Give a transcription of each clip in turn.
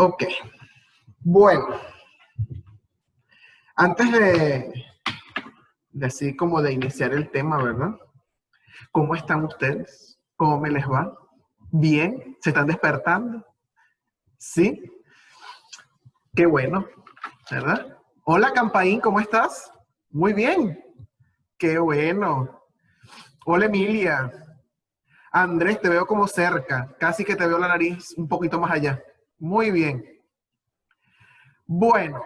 Ok, bueno, antes de así como de iniciar el tema, ¿verdad? ¿Cómo están ustedes? ¿Cómo me les va? ¿Bien? ¿Se están despertando? ¿Sí? Qué bueno, ¿verdad? Hola, Campaín, ¿cómo estás? Muy bien. Qué bueno. Hola, Emilia. Andrés, te veo como cerca. Casi que te veo la nariz un poquito más allá. Muy bien. Bueno,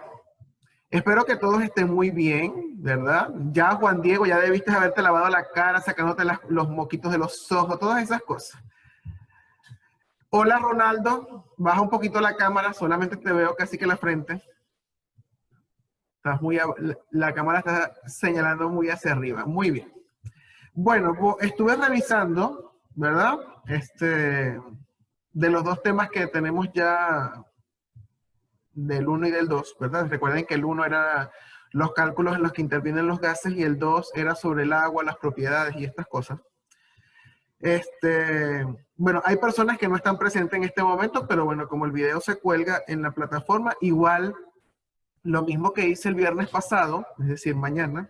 espero que todos estén muy bien, ¿verdad? Ya, Juan Diego, ya debiste haberte lavado la cara, sacándote los moquitos de los ojos, todas esas cosas. Hola, Ronaldo. Baja un poquito la cámara, solamente te veo casi que la frente. Estás la cámara está señalando muy hacia arriba. Muy bien. Bueno, estuve revisando, ¿verdad? De los dos temas que tenemos ya, del 1 y del 2, ¿verdad? Recuerden que el 1 era los cálculos en los que intervienen los gases y el 2 era sobre el agua, las propiedades y estas cosas. Bueno, hay personas que no están presentes en este momento, pero bueno, como el video se cuelga en la plataforma, igual lo mismo que hice el viernes pasado, es decir, mañana,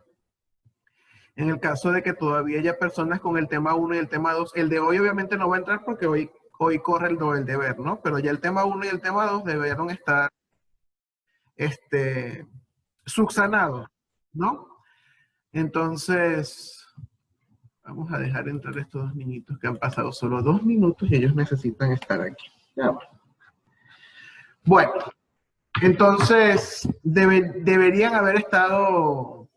en el caso de que todavía haya personas con el tema 1 y el tema 2, el de hoy obviamente no va a entrar porque hoy corre el deber, ¿no? Pero ya el tema 1 y el tema 2 debieron estar subsanados, ¿no? Entonces, vamos a dejar entrar estos dos niñitos que han pasado solo 2 minutos y ellos necesitan estar aquí. Ya va. Bueno, entonces deberían haber estado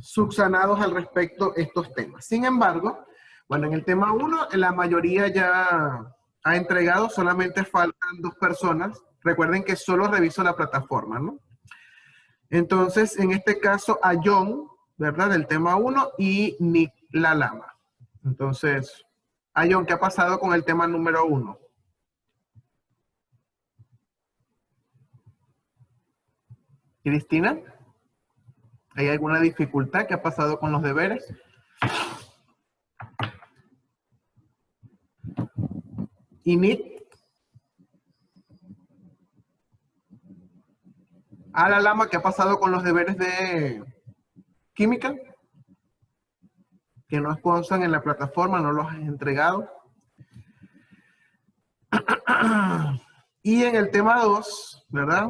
subsanados al respecto estos temas. Sin embargo, bueno, en el tema 1, la mayoría ya ha entregado, solamente faltan 2 personas. Recuerden que solo reviso la plataforma, ¿no? Entonces, en este caso, a John, ¿verdad? Del tema 1 y Nick La Lama. Entonces, a John, ¿qué ha pasado con el tema número 1? Cristina, ¿hay alguna dificultad? ¿Qué ha pasado con los deberes? ¿Y Nick? A La Lama, ¿qué ha pasado con los deberes de química? Que no constan en la plataforma, no los has entregado. Y en el tema 2, ¿verdad?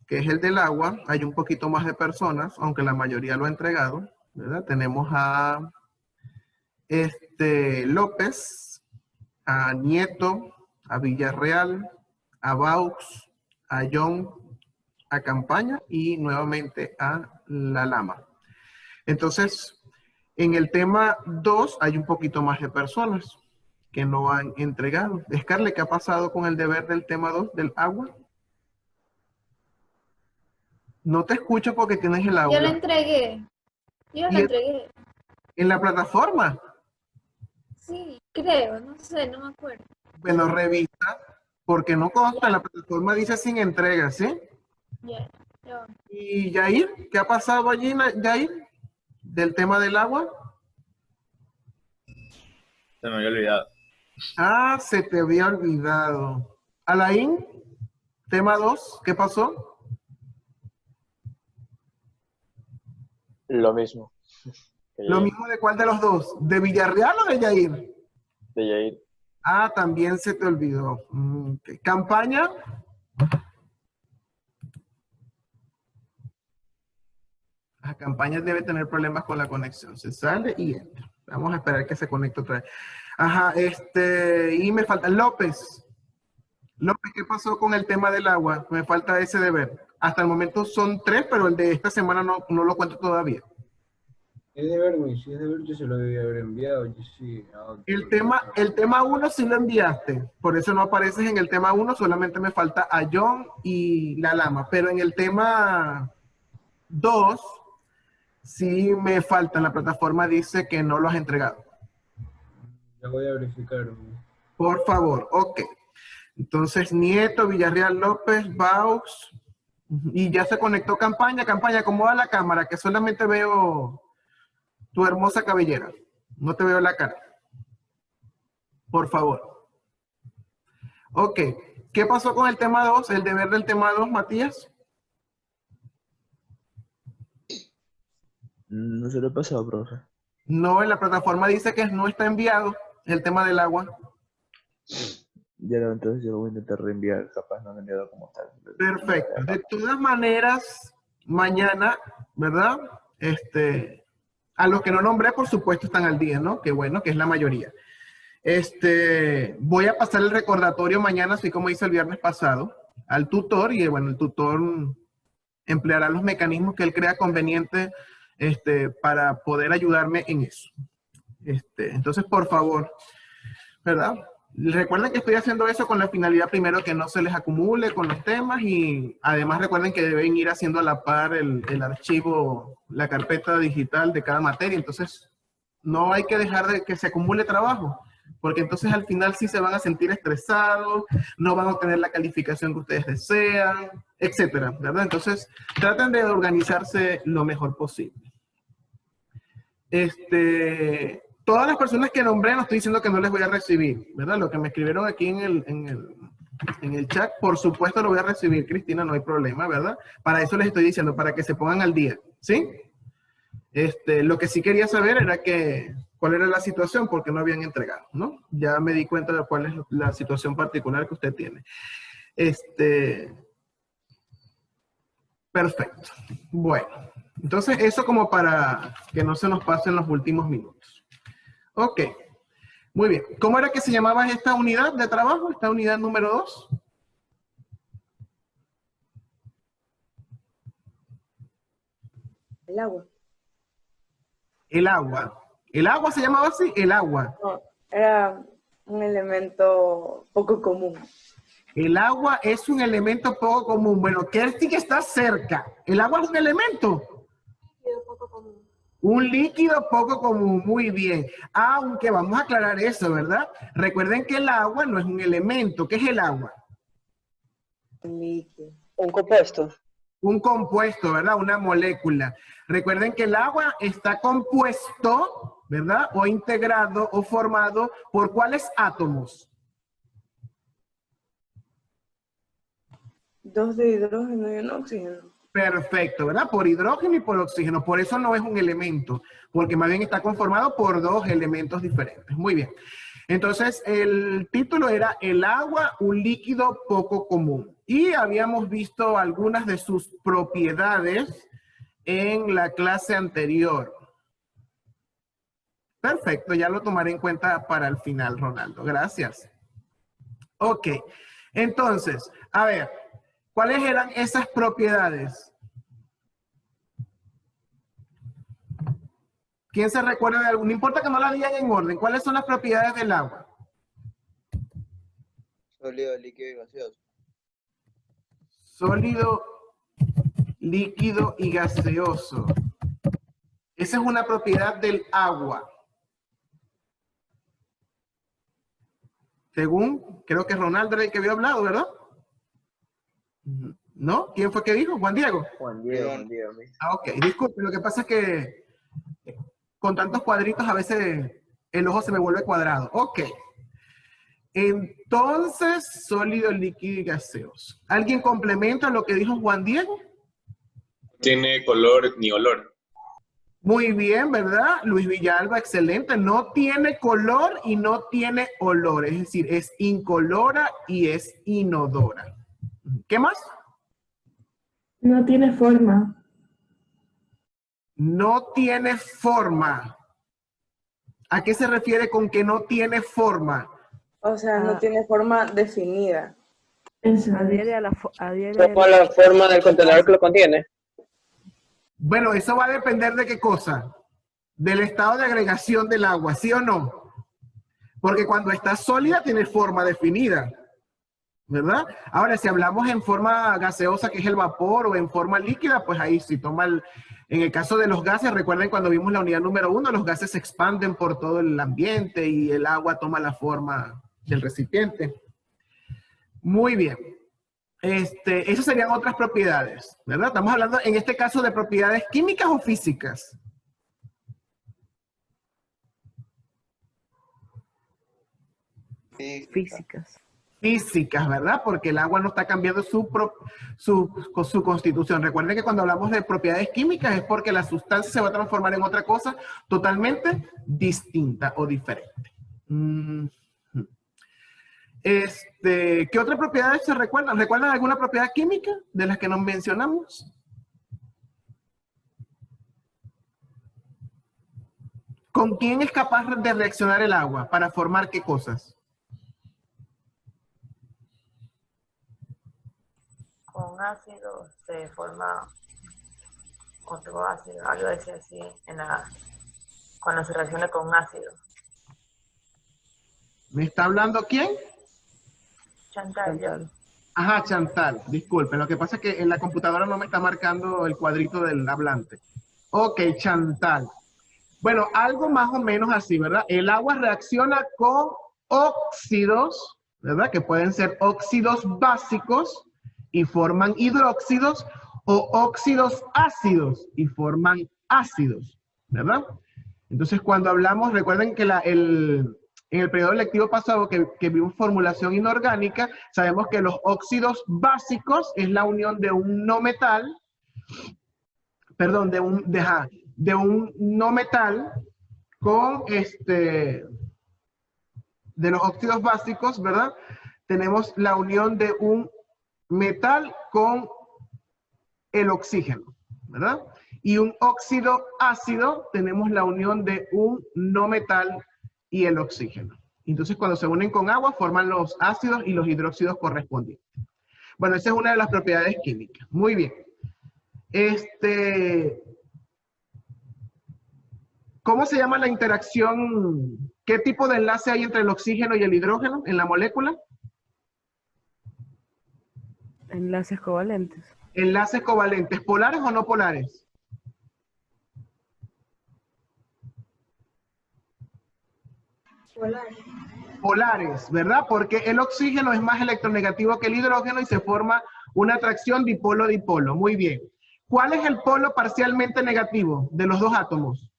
Que es el del agua, hay un poquito más de personas, aunque la mayoría lo ha entregado, ¿verdad? Tenemos a López, a Nieto, a Villarreal, a Baux, a John, a Campaña y nuevamente a La Lama. Entonces, en el tema 2 hay un poquito más de personas que no han entregado. Scarlett, ¿qué ha pasado con el deber del tema 2 del agua? No te escucho porque tienes el Yo lo aula. entregué. Yo lo entregué. ¿En la plataforma? Sí, creo, no sé, no me acuerdo. Bueno, revisa, porque no consta, en la plataforma dice sin entrega, ¿sí? Ya, ya. ¿Y Yair? ¿Qué ha pasado allí, Yair? Del tema del agua. Se me había olvidado. Ah, se te había olvidado. Alain, tema 2, ¿qué pasó? Lo mismo. Lo mismo de cuál de los dos, ¿de Villarreal o de Yair? De Yair. Ah, también se te olvidó. Okay. ¿Campaña? La campaña debe tener problemas con la conexión. Se sale y entra. Vamos a esperar que se conecte otra vez. Ajá, y me falta López. López, ¿qué pasó con el tema del agua? Me falta ese deber. Hasta el momento son 3, pero el de esta semana no lo cuento todavía. Es deber, güey, si es deber, yo se lo debía haber enviado. Yo sí, El tema 1 sí lo enviaste, por eso no apareces en el tema 1, solamente me falta a John y La Lama, pero en el tema 2 sí me falta, en la plataforma dice que no lo has entregado. Ya voy a verificar, güey. Por favor, ok. Entonces, Nieto, Villarreal López, Baux, y ya se conectó Campaña. Campaña, acomoda la cámara, que solamente veo tu hermosa cabellera. No te veo la cara. Por favor. Ok. ¿Qué pasó con el tema 2? El deber del tema 2, Matías. No se lo he pasado, profe. No, en la plataforma dice que no está enviado el tema del agua. Ya lo, entonces yo lo voy a intentar reenviar, capaz no lo he enviado como tal. Perfecto. De todas maneras, mañana, ¿verdad? A los que no nombré, por supuesto, están al día, ¿no? Qué bueno, que es la mayoría. Voy a pasar el recordatorio mañana, así como hice el viernes pasado, al tutor, y bueno, el tutor empleará los mecanismos que él crea conveniente para poder ayudarme en eso. Entonces, por favor, ¿verdad? Recuerden que estoy haciendo eso con la finalidad primero que no se les acumule con los temas y además recuerden que deben ir haciendo a la par el archivo, la carpeta digital de cada materia. Entonces, no hay que dejar de que se acumule trabajo, porque entonces al final sí se van a sentir estresados, no van a obtener la calificación que ustedes desean, etcétera, ¿verdad? Entonces, traten de organizarse lo mejor posible. Todas las personas que nombré, no estoy diciendo que no les voy a recibir, ¿verdad? Lo que me escribieron aquí en el chat, por supuesto lo voy a recibir, Cristina, no hay problema, ¿verdad? Para eso les estoy diciendo, para que se pongan al día, ¿sí? Lo que sí quería saber era cuál era la situación, porque no habían entregado, ¿no? Ya me di cuenta de cuál es la situación particular que usted tiene. Perfecto. Bueno, entonces eso como para que no se nos pasen los últimos minutos. Ok, muy bien. ¿Cómo era que se llamaba esta unidad de trabajo, esta unidad número 2? El agua. El agua. ¿El agua se llamaba así? El agua. No, era un elemento poco común. El agua es un elemento poco común. Bueno, Kerstin está cerca. ¿El agua es un elemento? Poco común. Un líquido poco común, muy bien. Aunque vamos a aclarar eso, ¿verdad? Recuerden que el agua no es un elemento. ¿Qué es el agua? Un líquido. Un compuesto. Un compuesto, ¿verdad? Una molécula. Recuerden que el agua está compuesto, ¿verdad? O integrado o formado por ¿cuáles átomos? 2 de hidrógeno y un oxígeno. Perfecto, ¿verdad? Por hidrógeno y por oxígeno. Por eso no es un elemento, porque más bien está conformado por 2 elementos diferentes. Muy bien. Entonces, el título era El agua, un líquido poco común. Y habíamos visto algunas de sus propiedades en la clase anterior. Perfecto, ya lo tomaré en cuenta para el final, Ronaldo. Gracias. Ok, entonces, a ver, ¿cuáles eran esas propiedades? ¿Quién se recuerda de alguna? No importa que no la digan en orden. ¿Cuáles son las propiedades del agua? Sólido, líquido y gaseoso. Sólido, líquido y gaseoso. Esa es una propiedad del agua. Según, creo que Ronaldo era el que había hablado, ¿verdad? ¿No? ¿Quién fue que dijo? ¿Juan Diego? Juan Diego. Ok. Disculpe, lo que pasa es que con tantos cuadritos a veces el ojo se me vuelve cuadrado. Ok. Entonces, sólido, líquido y gaseoso. ¿Alguien complementa lo que dijo Juan Diego? Tiene color ni olor. Muy bien, ¿verdad? Luis Villalba, excelente. No tiene color y no tiene olor. Es decir, es incolora y es inodora. ¿Qué más? No tiene forma. No tiene forma. ¿A qué se refiere con que no tiene forma? O sea, no tiene forma definida. Adhiere a la Como la forma del contenedor que lo contiene. Bueno, eso va a depender de qué cosa. Del estado de agregación del agua, ¿sí o no? Porque cuando está sólida tiene forma definida, ¿verdad? Ahora, si hablamos en forma gaseosa, que es el vapor, o en forma líquida, pues ahí sí toma en el caso de los gases, recuerden cuando vimos la unidad número 1, los gases se expanden por todo el ambiente y el agua toma la forma del recipiente. Muy bien. Esas serían otras propiedades, ¿verdad? Estamos hablando en este caso de propiedades químicas o físicas. Físicas. físicas, ¿verdad? Porque el agua no está cambiando su constitución. Recuerden que cuando hablamos de propiedades químicas es porque la sustancia se va a transformar en otra cosa totalmente distinta o diferente. ¿Qué otras propiedades se recuerdan? ¿Recuerdan alguna propiedad química de las que nos mencionamos? ¿Con quién es capaz de reaccionar el agua para formar qué cosas? Con ácido se forma otro ácido, algo así, cuando se reacciona con un ácido. ¿Me está hablando quién? Chantal. Ajá, Chantal, disculpen, lo que pasa es que en la computadora no me está marcando el cuadrito del hablante. Ok, Chantal. Bueno, algo más o menos así, ¿verdad? El agua reacciona con óxidos, ¿verdad? Que pueden ser óxidos básicos y forman hidróxidos, o óxidos ácidos y forman ácidos, ¿verdad? Entonces, cuando hablamos, recuerden que en el periodo lectivo pasado que vimos formulación inorgánica, sabemos que los óxidos básicos es la unión de un no metal, perdón, de un no metal con de los óxidos básicos, ¿verdad? Tenemos la unión de un metal con el oxígeno, ¿verdad? Y un óxido ácido, tenemos la unión de un no metal y el oxígeno. Entonces, cuando se unen con agua, forman los ácidos y los hidróxidos correspondientes. Bueno, esa es una de las propiedades químicas. Muy bien. ¿Cómo se llama la interacción? ¿Qué tipo de enlace hay entre el oxígeno y el hidrógeno en la molécula? Enlaces covalentes. Enlaces covalentes, ¿polares o no polares? Polares. Polares, ¿verdad? Porque el oxígeno es más electronegativo que el hidrógeno y se forma una atracción dipolo-dipolo. Muy bien. ¿Cuál es el polo parcialmente negativo de los dos átomos?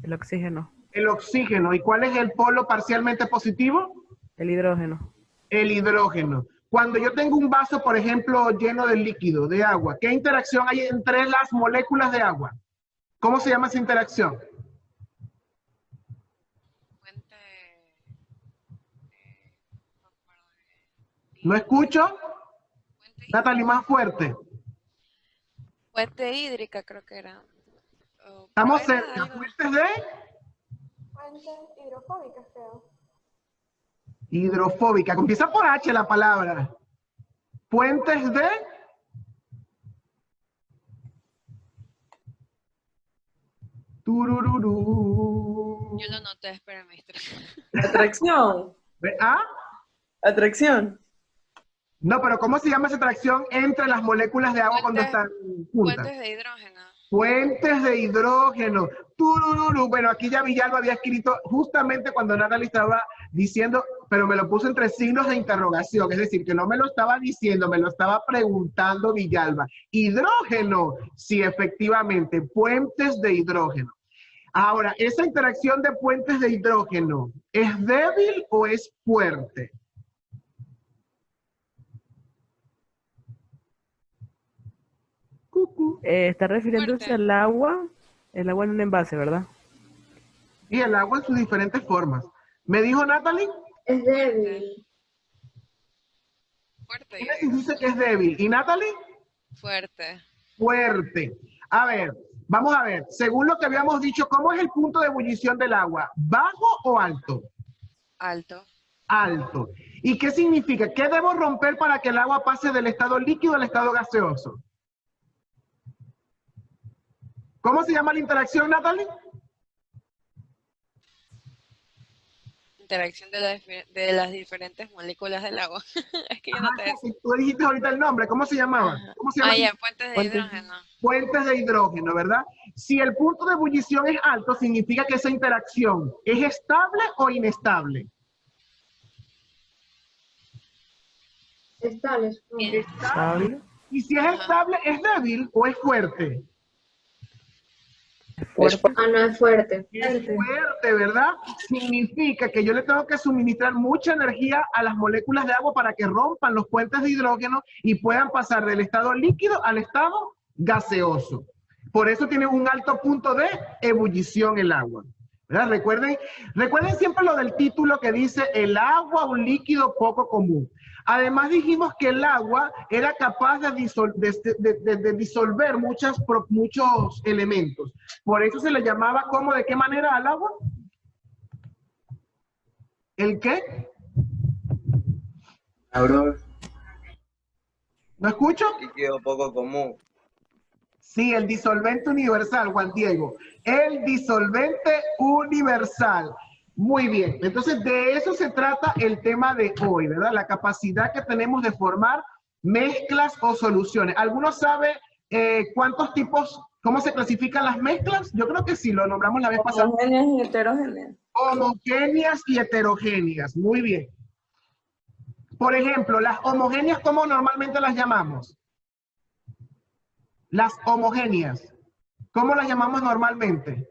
El oxígeno. El oxígeno. ¿Y cuál es el polo parcialmente positivo? El hidrógeno. El hidrógeno. Cuando yo tengo un vaso, por ejemplo, lleno de líquido, de agua, ¿qué interacción hay entre las moléculas de agua? ¿Cómo se llama esa interacción? ¿No escucho? Natalie, más fuerte. Fuente hídrica creo que era. Estamos cerca. ¿Fuentes de? Fuentes hidrofóbicas, creo. Hidrofóbica. Empieza por H la palabra. Fuentes de. Turururú. Yo lo noté, espera, maestra. Atracción. ¿Ah? Atracción. No, pero ¿cómo se llama esa atracción entre las moléculas de agua cuando están juntas? Fuentes de hidrógeno. Fuentes de hidrógeno. Turururu. Bueno, aquí ya Villalba había escrito justamente cuando Natalie estaba diciendo, pero me lo puso entre signos de interrogación, es decir, que no me lo estaba diciendo, me lo estaba preguntando Villalba. Hidrógeno, sí, efectivamente, fuentes de hidrógeno. Ahora, ¿esa interacción de puentes de hidrógeno es débil o es fuerte? Está refiriéndose al agua, el agua en un envase, ¿verdad? Y el agua en sus diferentes formas. ¿Me dijo Natalie? Es débil. Fuerte. ¿Quién dice que es débil? ¿Y Natalie? Fuerte. Fuerte. A ver, vamos a ver. Según lo que habíamos dicho, ¿cómo es el punto de ebullición del agua? ¿Bajo o alto? Alto. Alto. ¿Y qué significa? ¿Qué debo romper para que el agua pase del estado líquido al estado gaseoso? ¿Cómo se llama la interacción, Natalie? Interacción de las diferentes moléculas del agua. Es que yo no te... Tú dijiste ahorita el nombre, ¿cómo se llamaba? ¿Cómo se llama? Ah, ya, fuentes de hidrógeno. Fuentes de hidrógeno, ¿verdad? Si el punto de ebullición es alto, significa que esa interacción es estable o inestable. Estable. Estable. Y si es estable, ¿es débil o es fuerte? Ah, no es fuerte. Es fuerte, ¿verdad? Significa que yo le tengo que suministrar mucha energía a las moléculas de agua para que rompan los puentes de hidrógeno y puedan pasar del estado líquido al estado gaseoso. Por eso tiene un alto punto de ebullición el agua, ¿verdad? Recuerden siempre lo del título que dice el agua, un líquido poco común. Además dijimos que el agua era capaz de disolver muchos elementos. Por eso se le llamaba, ¿cómo? ¿De qué manera al agua? ¿El qué? Aurora. ¿No escucho? Líquido poco común. Sí, el disolvente universal, Juan Diego. El disolvente universal. Muy bien. Entonces, de eso se trata el tema de hoy, ¿verdad? La capacidad que tenemos de formar mezclas o soluciones. ¿Alguno sabe cuántos tipos, cómo se clasifican las mezclas? Yo creo que sí, lo nombramos la vez pasada. Homogéneas y heterogéneas. Homogéneas y heterogéneas. Muy bien. Por ejemplo, las homogéneas, ¿cómo normalmente las llamamos? Las homogéneas. ¿Cómo las llamamos normalmente?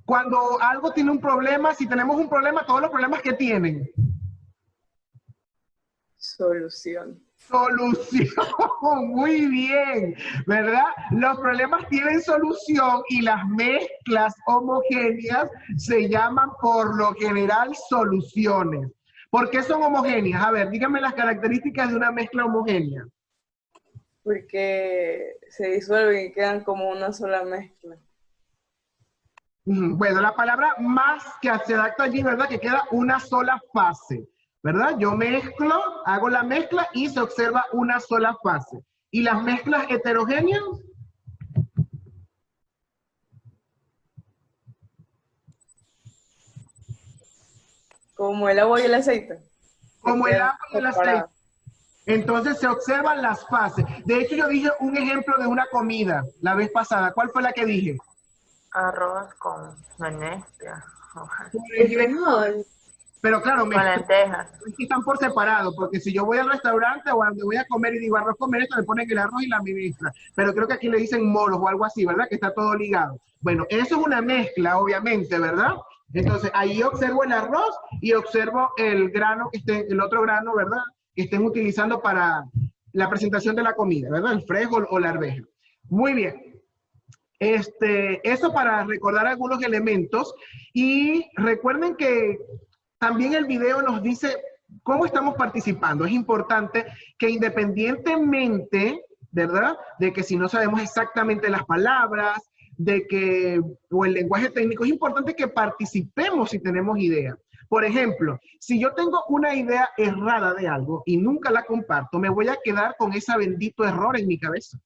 Cuando algo tiene un problema, si tenemos un problema, todos los problemas que tienen. Solución. Solución, muy bien, ¿verdad? Los problemas tienen solución y las mezclas homogéneas se llaman por lo general soluciones. ¿Por qué son homogéneas? A ver, díganme las características de una mezcla homogénea. Porque se disuelven y quedan como una sola mezcla. Bueno, la palabra más que se adapta allí, ¿verdad? Que queda una sola fase, ¿verdad? Yo mezclo, hago la mezcla y se observa una sola fase. ¿Y las mezclas heterogéneas? Como el agua y el aceite. Como el agua y el aceite. Entonces se observan las fases. De hecho, yo dije un ejemplo de una comida la vez pasada. ¿Cuál fue la que dije? Arroz con menestra. Pero claro, con lentejas. Están por separado, porque si yo voy al restaurante o donde voy a comer y digo arroz con menestra, me ponen el arroz y la menestra. Pero creo que aquí le dicen molos o algo así, ¿verdad? Que está todo ligado. Bueno, eso es una mezcla, obviamente, ¿verdad? Entonces, ahí observo el arroz y observo el grano que esté, el otro grano, ¿verdad? Que estén utilizando para la presentación de la comida, ¿verdad? El frijol o la arveja. Muy bien. Eso para recordar algunos elementos. Y recuerden que también el video nos dice cómo estamos participando. Es importante que independientemente, ¿verdad? De que si no sabemos exactamente las palabras, o el lenguaje técnico, es importante que participemos si tenemos idea. Por ejemplo, si yo tengo una idea errada de algo y nunca la comparto, me voy a quedar con ese bendito error en mi cabeza.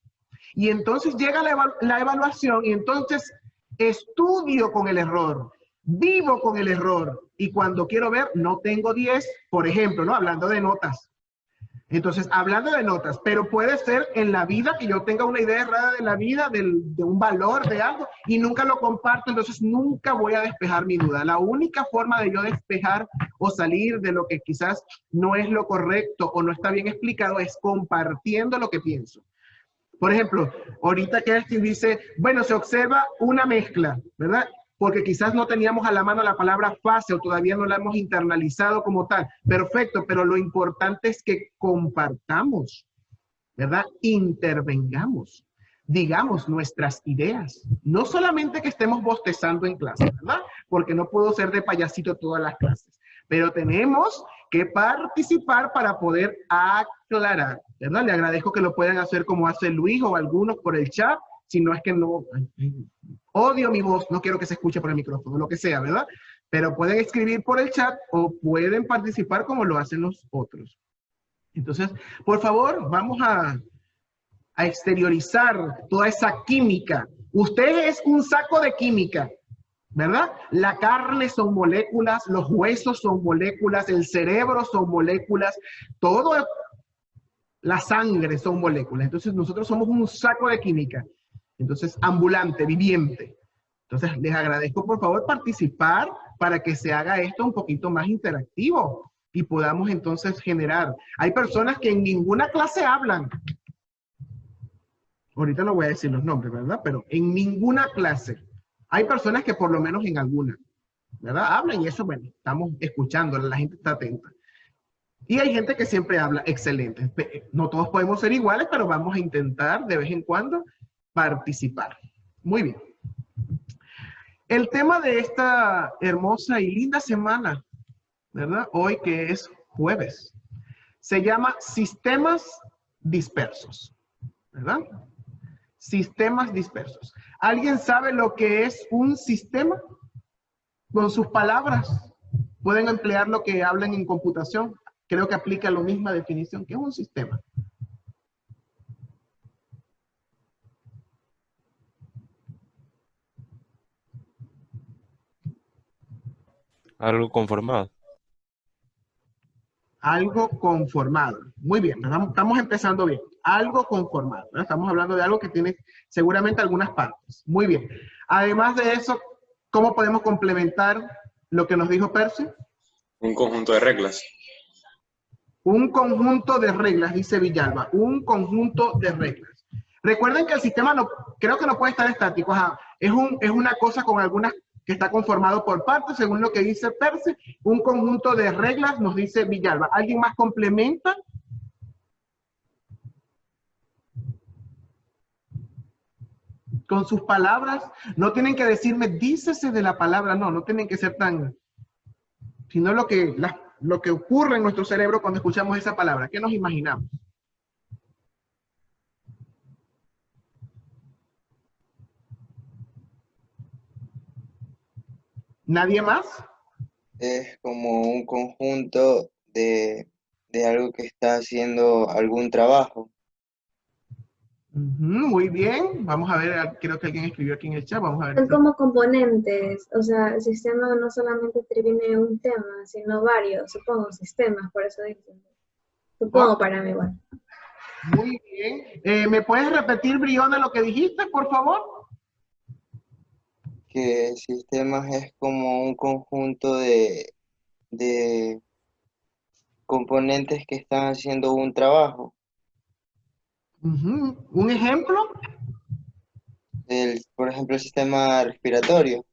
Y entonces llega la evaluación y entonces estudio con el error, vivo con el error. Y cuando quiero ver, no tengo 10, por ejemplo, ¿no? Hablando de notas. Entonces, hablando de notas, pero puede ser en la vida que yo tenga una idea errada de la vida, de un valor, de algo, y nunca lo comparto, entonces nunca voy a despejar mi duda. La única forma de yo despejar o salir de lo que quizás no es lo correcto o no está bien explicado es compartiendo lo que pienso. Por ejemplo, ahorita Kerstin dice, bueno, se observa una mezcla, ¿verdad? Porque quizás no teníamos a la mano la palabra fase o todavía no la hemos internalizado como tal. Perfecto, pero lo importante es que compartamos, ¿verdad? Intervengamos, digamos nuestras ideas. No solamente que estemos bostezando en clase, ¿verdad? Porque no puedo ser de payasito todas las clases. Pero tenemos que participar para poder aclarar, ¿verdad? Le agradezco que lo puedan hacer como hace Luis o algunos por el chat. Si no es que no, odio mi voz, no quiero que se escuche por el micrófono, lo que sea, ¿verdad? Pero pueden escribir por el chat o pueden participar como lo hacen los otros. Entonces, por favor, vamos a exteriorizar toda esa química. Usted es un saco de química, ¿verdad? La carne son moléculas, los huesos son moléculas, el cerebro son moléculas, todo, la sangre son moléculas. Entonces, nosotros somos un saco de química. Entonces, ambulante, viviente. Entonces, les agradezco por favor participar para que se haga esto un poquito más interactivo. y podamos entonces generar. Hay personas que en ninguna clase hablan. Ahorita no voy a decir los nombres, ¿verdad? Pero en ninguna clase. Hay personas que por lo menos en alguna, ¿verdad? Hablan y eso, bueno, estamos escuchando, la gente está atenta. Y hay gente que siempre habla excelente. No todos podemos ser iguales, pero vamos a intentar de vez en cuando participar. Muy bien. El tema de esta hermosa y linda semana, ¿verdad? Hoy que es jueves, se llama sistemas dispersos, ¿verdad? Sistemas dispersos. ¿Alguien sabe lo que es un sistema? Con sus palabras pueden emplear lo que hablan en computación. Creo que aplica la misma definición, que es un sistema. Algo conformado. Algo conformado. Muy bien, estamos empezando bien. Algo conformado, ¿verdad? Estamos hablando de algo que tiene seguramente algunas partes. Muy bien. Además de eso, ¿cómo podemos complementar lo que nos dijo Percy? Un conjunto de reglas. Un conjunto de reglas, dice Villalba. Un conjunto de reglas. Recuerden que el sistema no, creo que no puede estar estático. Ajá. Es una cosa con algunas que está conformado por partes, según lo que dice Percy. Un conjunto de reglas, nos dice Villalba. ¿Alguien más complementa? Con sus palabras. No tienen que decirme, dícese de la palabra. No, no tienen que ser tan... Sino lo que ocurre en nuestro cerebro cuando escuchamos esa palabra. ¿Qué nos imaginamos? ¿Nadie más? Es como un conjunto de algo que está haciendo algún trabajo. Muy bien. Vamos a ver, creo que alguien escribió aquí en el chat. Vamos a ver. Son como componentes, o sea, el sistema no solamente interviene un tema, sino varios, supongo, sistemas, por eso dicen. Supongo para mí, bueno. Muy bien. ¿Me puedes repetir, Briona, lo que dijiste, por favor? Que sistemas es como un conjunto de componentes que están haciendo un trabajo. ¿Un ejemplo? Por ejemplo, el sistema respiratorio.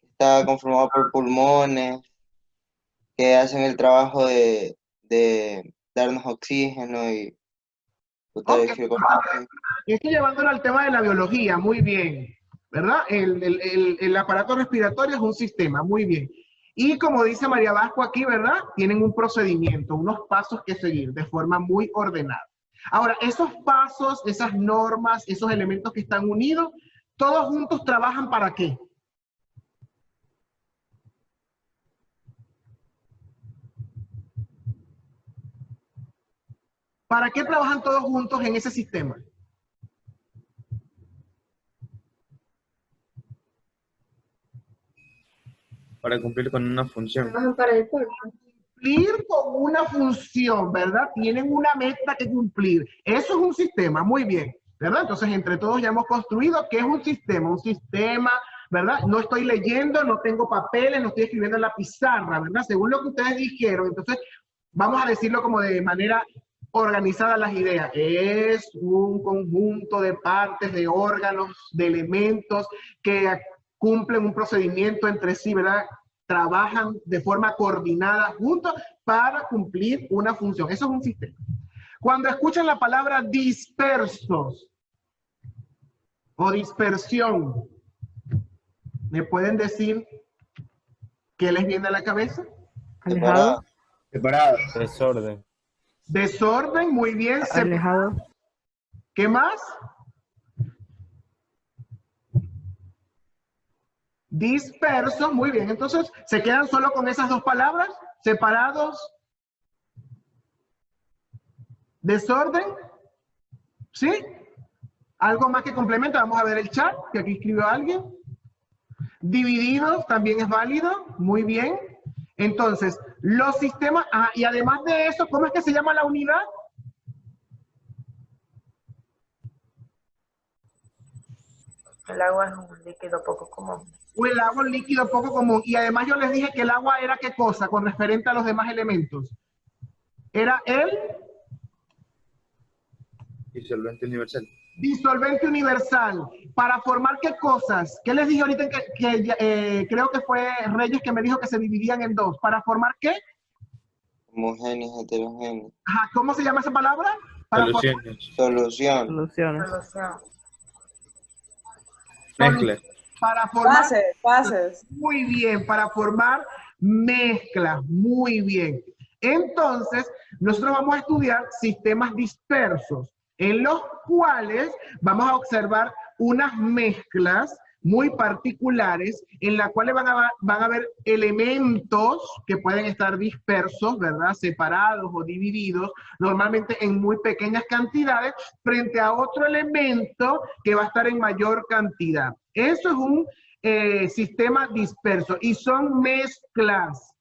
Está conformado por pulmones que hacen el trabajo de darnos oxígeno y botar dióxido de carbono. Estoy llevándolo al tema de la biología, muy bien, ¿verdad? El aparato respiratorio es un sistema, muy bien. Y como dice María Vasco aquí, ¿verdad? Tienen un procedimiento, unos pasos que seguir de forma muy ordenada. Ahora, esos pasos, esas normas, esos elementos que están unidos, todos juntos trabajan ¿para qué? ¿Para qué trabajan todos juntos en ese sistema? Para cumplir con una función. Trabajan para el cuerpo. Cumplir con una función, ¿verdad? Tienen una meta que cumplir. Eso es un sistema, muy bien, ¿verdad? Entonces, entre todos ya hemos construido ¿qué es un sistema? Un sistema, ¿verdad? No estoy leyendo, no tengo papeles, no estoy escribiendo en la pizarra, ¿verdad? Según lo que ustedes dijeron, entonces, vamos a decirlo como de manera organizada las ideas. Es un conjunto de partes, de órganos, de elementos que cumplen un procedimiento entre sí, ¿verdad? Trabajan de forma coordinada juntos para cumplir una función. Eso es un sistema. Cuando escuchan la palabra dispersos o dispersión, ¿me pueden decir qué les viene a la cabeza? Alejado. Separado. Desorden. Desorden, muy bien. Alejado. ¿Qué más? Dispersos, muy bien. Entonces, ¿se quedan solo con esas dos palabras? Separados. Desorden. ¿Sí? ¿Algo más que complementa? Vamos a ver el chat, que aquí escribió alguien. Divididos, también es válido. Muy bien. Entonces, los sistemas... y además de eso, ¿cómo es que se llama la unidad? El agua es un líquido poco común. o el agua un líquido poco común. Y además yo les dije que el agua era ¿qué cosa con referente a los demás elementos? Era el Disolvente universal. disolvente universal. ¿Para formar qué cosas? ¿Qué les dije ahorita que creo que fue Reyes que me dijo que se dividían en dos? ¿Para formar qué? Homogéneos, heterogéneos. Ajá, ¿cómo se llama esa palabra? Para Soluciones. Solución. Soluciones. Mezclas. Para formar Fases. muy bien, para formar mezclas, muy bien. Entonces, nosotros vamos a estudiar sistemas dispersos, en los cuales vamos a observar unas mezclas muy particulares, en las cuales van a haber elementos que pueden estar dispersos, ¿verdad? Separados o divididos, normalmente en muy pequeñas cantidades, frente a otro elemento que va a estar en mayor cantidad. Eso es un sistema disperso y son mezclas.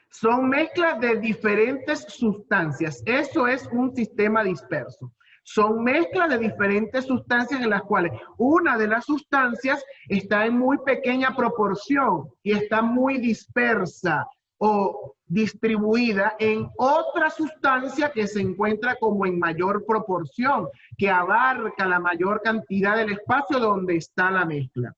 Son mezclas de diferentes sustancias. Eso es un sistema disperso. Son mezclas de diferentes sustancias en las cuales una de las sustancias está en muy pequeña proporción y está muy dispersa o distribuida en otra sustancia que se encuentra como en mayor proporción, que abarca la mayor cantidad del espacio donde está la mezcla.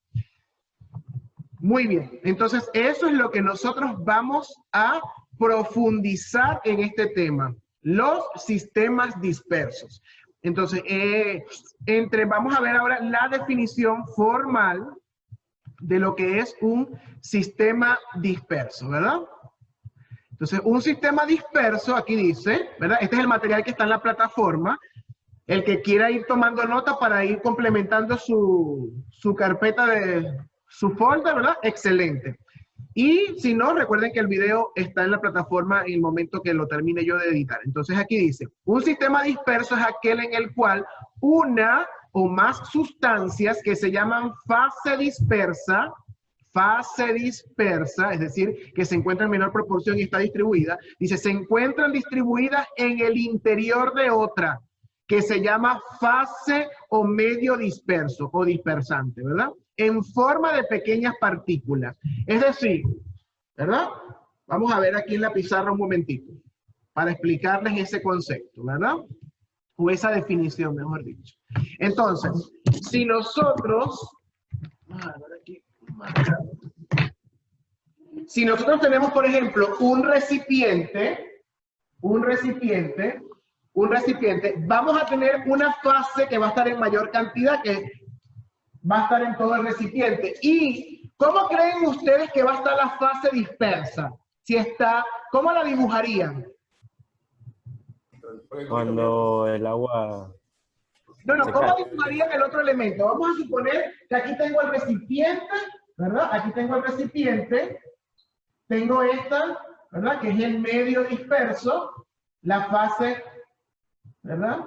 Muy bien, entonces eso es lo que nosotros vamos a profundizar en este tema, los sistemas dispersos. Entonces, vamos a ver ahora la definición formal de lo que es un sistema disperso, ¿verdad? Entonces, un sistema disperso, aquí dice, ¿verdad? Este es el material que está en la plataforma. El que quiera ir tomando nota para ir complementando su carpeta de su folder, ¿verdad? Excelente. Y si no, recuerden que el video está en la plataforma en el momento que lo termine yo de editar. Entonces aquí dice, un sistema disperso es aquel en el cual una o más sustancias que se llaman fase dispersa, es decir, que se encuentra en menor proporción y está distribuida, dice, se encuentran distribuidas en el interior de otra, que se llama fase o medio disperso o dispersante, ¿verdad? En forma de pequeñas partículas. Es decir, ¿verdad? Vamos a ver aquí en la pizarra un momentito para explicarles ese concepto, ¿verdad? O esa definición, mejor dicho. Entonces, si nosotros... Si nosotros tenemos, por ejemplo, un recipiente, vamos a tener una fase que va a estar en mayor cantidad, que va a estar en todo el recipiente. ¿Y cómo creen ustedes que va a estar la fase dispersa? Si está, ¿cómo la dibujarían? Cuando el agua... No, ¿cómo dibujarían el otro elemento? Vamos a suponer que aquí tengo el recipiente, ¿verdad? Aquí tengo el recipiente, tengo esta, ¿verdad? Que es el medio disperso, la fase, ¿verdad?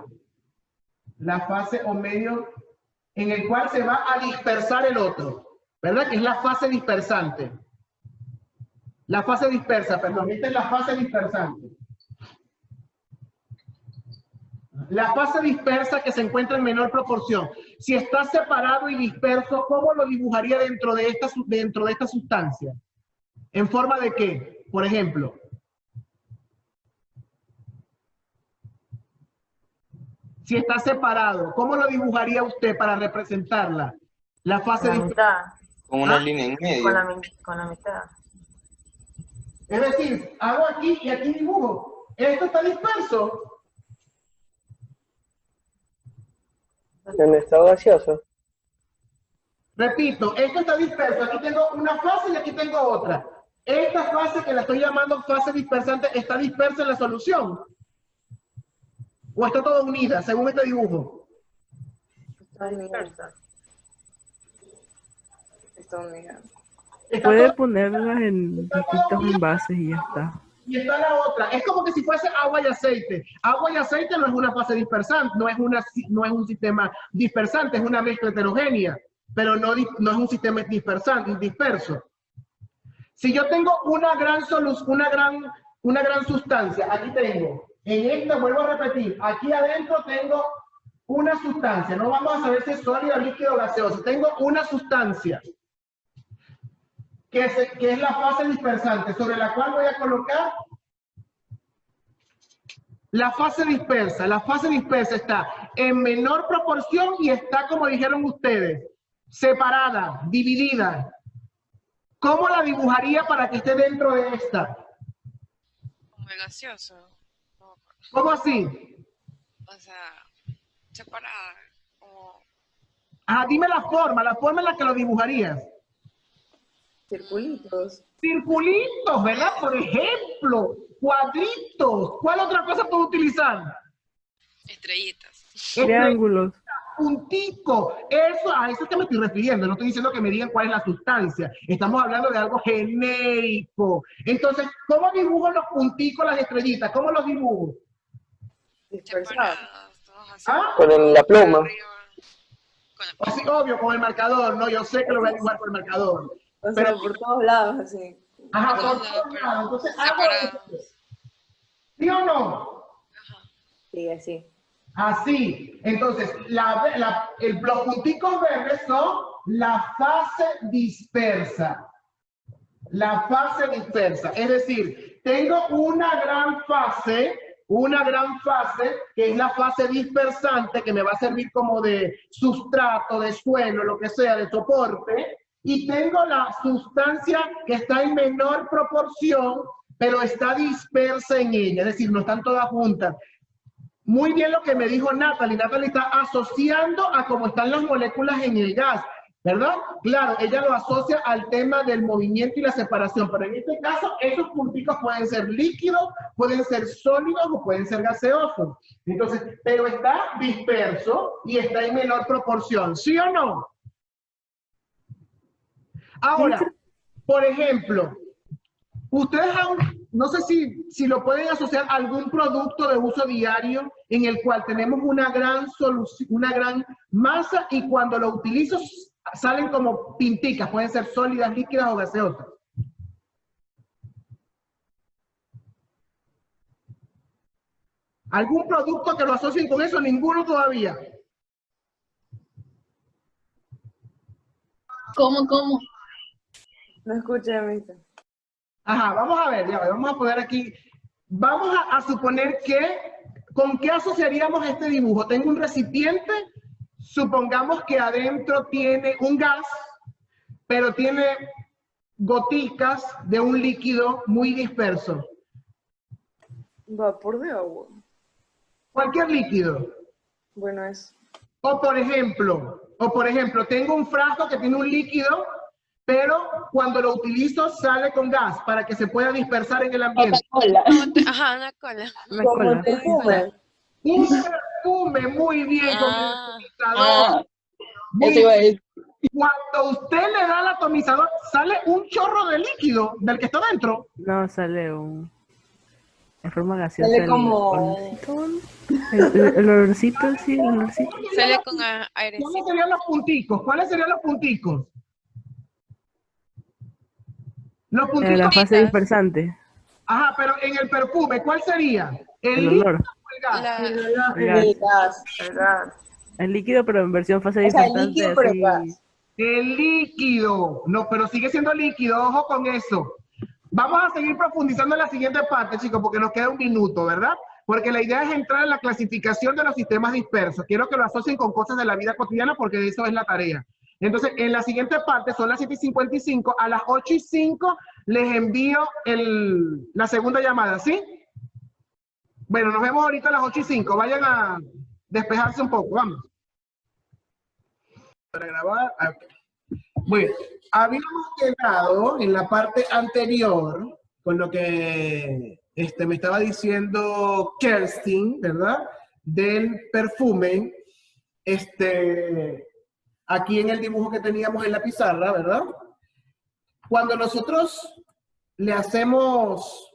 La fase o medio en el cual se va a dispersar el otro, ¿verdad? Que es la fase dispersante. La fase dispersa, perdón, esta es la fase dispersante. La fase dispersa que se encuentra en menor proporción. Si está separado y disperso, ¿cómo lo dibujaría dentro de esta sustancia? ¿En forma de qué? Por ejemplo. Si está separado, ¿cómo lo dibujaría usted para representarla? La fase dispersa. Con una línea en medio. Con la mitad. Es decir, hago aquí y aquí dibujo. Esto está disperso. En estado gaseoso. Repito, esto está disperso. Aquí tengo una fase y aquí tengo otra. Esta fase que la estoy llamando fase dispersante está dispersa en la solución. ¿O está toda unida, según este dibujo? Está dispersa. Está unida. Puede ponerlas en distintos envases y ya está. Y está la otra. Es como que si fuese agua y aceite. Agua y aceite no es una fase dispersante, no es un sistema dispersante, es una mezcla heterogénea, pero no es un sistema disperso. Si yo tengo una gran sustancia, aquí tengo, en esta vuelvo a repetir, aquí adentro tengo una sustancia, no vamos a saber si es sólido, líquido o gaseoso, tengo una sustancia. que es la fase dispersante, sobre la cual voy a colocar la fase dispersa. La fase dispersa está en menor proporción y está, como dijeron ustedes, separada, dividida. ¿Cómo la dibujaría para que esté dentro de esta? Como el gaseoso. ¿Cómo así? O sea, separada. Como... Ah, dime la forma en la que lo dibujarías. Circulitos. Circulitos, ¿verdad? Por ejemplo, cuadritos. ¿Cuál otra cosa puedo utilizar? Estrellitas. Triángulos. Puntico. Eso, a eso es que me estoy refiriendo. No estoy diciendo que me digan cuál es la sustancia. Estamos hablando de algo genérico. Entonces, ¿cómo dibujo los punticos, las estrellitas? ¿Cómo los dibujo? Dispersados. ¿Ah? Con la pluma. Así, obvio, con el marcador. No, yo sé que lo voy a dibujar con el marcador. O sea, por todos lados, así. Ajá, por todos lados. Entonces, hago esto. ¿Sí o no? Sí, así. Así. Entonces, los punticos verdes son la fase dispersa. La fase dispersa. Es decir, tengo una gran fase que es la fase dispersante, que me va a servir como de sustrato, de suelo, lo que sea, de soporte. Y tengo la sustancia que está en menor proporción, pero está dispersa en ella. Es decir, no están todas juntas. Muy bien lo que me dijo Natalie. Natalie está asociando a cómo están las moléculas en el gas, ¿verdad? Claro, ella lo asocia al tema del movimiento y la separación, pero en este caso esos punticos pueden ser líquidos, pueden ser sólidos o pueden ser gaseosos. Entonces, pero está disperso y está en menor proporción, ¿sí o no? Ahora, por ejemplo, ustedes no sé si lo pueden asociar a algún producto de uso diario en el cual tenemos una gran solución, una gran masa y cuando lo utilizo salen como pinticas, pueden ser sólidas, líquidas o gaseosas. ¿Algún producto que lo asocien con eso? Ninguno todavía. ¿Cómo? No escuché, Mita. Ajá, vamos a ver, ya, vamos a poner aquí. Vamos a suponer que, ¿con qué asociaríamos este dibujo? Tengo un recipiente, supongamos que adentro tiene un gas, pero tiene goticas de un líquido muy disperso. Vapor de agua. Cualquier líquido. Bueno, es. O por ejemplo, tengo un frasco que tiene un líquido, pero cuando lo utilizo sale con gas para que se pueda dispersar en el ambiente. Ajá, una cola. Como el perfume. Un perfume, muy bien, con el atomizador. Eso iba a decir. Cuando usted le da al atomizador, sale un chorro de líquido del que está dentro. No, sale en forma gaseosa. Sale como... El olorcito, sí, el olorcito. Sale con airecito. ¿Cuáles serían los punticos? ¿Cuáles serían los punticos? Los punticos. La fase dispersante. Ajá, pero en el perfume, ¿cuál sería? El olor. El gas. El líquido, pero en versión fase O sea, el dispersante. líquido, pero así. gas. El líquido. No, pero sigue siendo líquido, ojo con eso. Vamos a seguir profundizando en la siguiente parte, chicos, porque nos queda un minuto, ¿verdad? Porque la idea es entrar en la clasificación de los sistemas dispersos. Quiero que lo asocien con cosas de la vida cotidiana porque eso es la tarea. Entonces, en la siguiente parte, son las 7:55, a las 8:05 les envío la segunda llamada, ¿sí? Bueno, nos vemos ahorita a las 8:05. Vayan a despejarse un poco, vamos. Para grabar, okay. Bueno, habíamos quedado en la parte anterior con lo que me estaba diciendo Kerstin, ¿verdad? Del perfume, aquí en el dibujo que teníamos en la pizarra, ¿verdad? Cuando nosotros le hacemos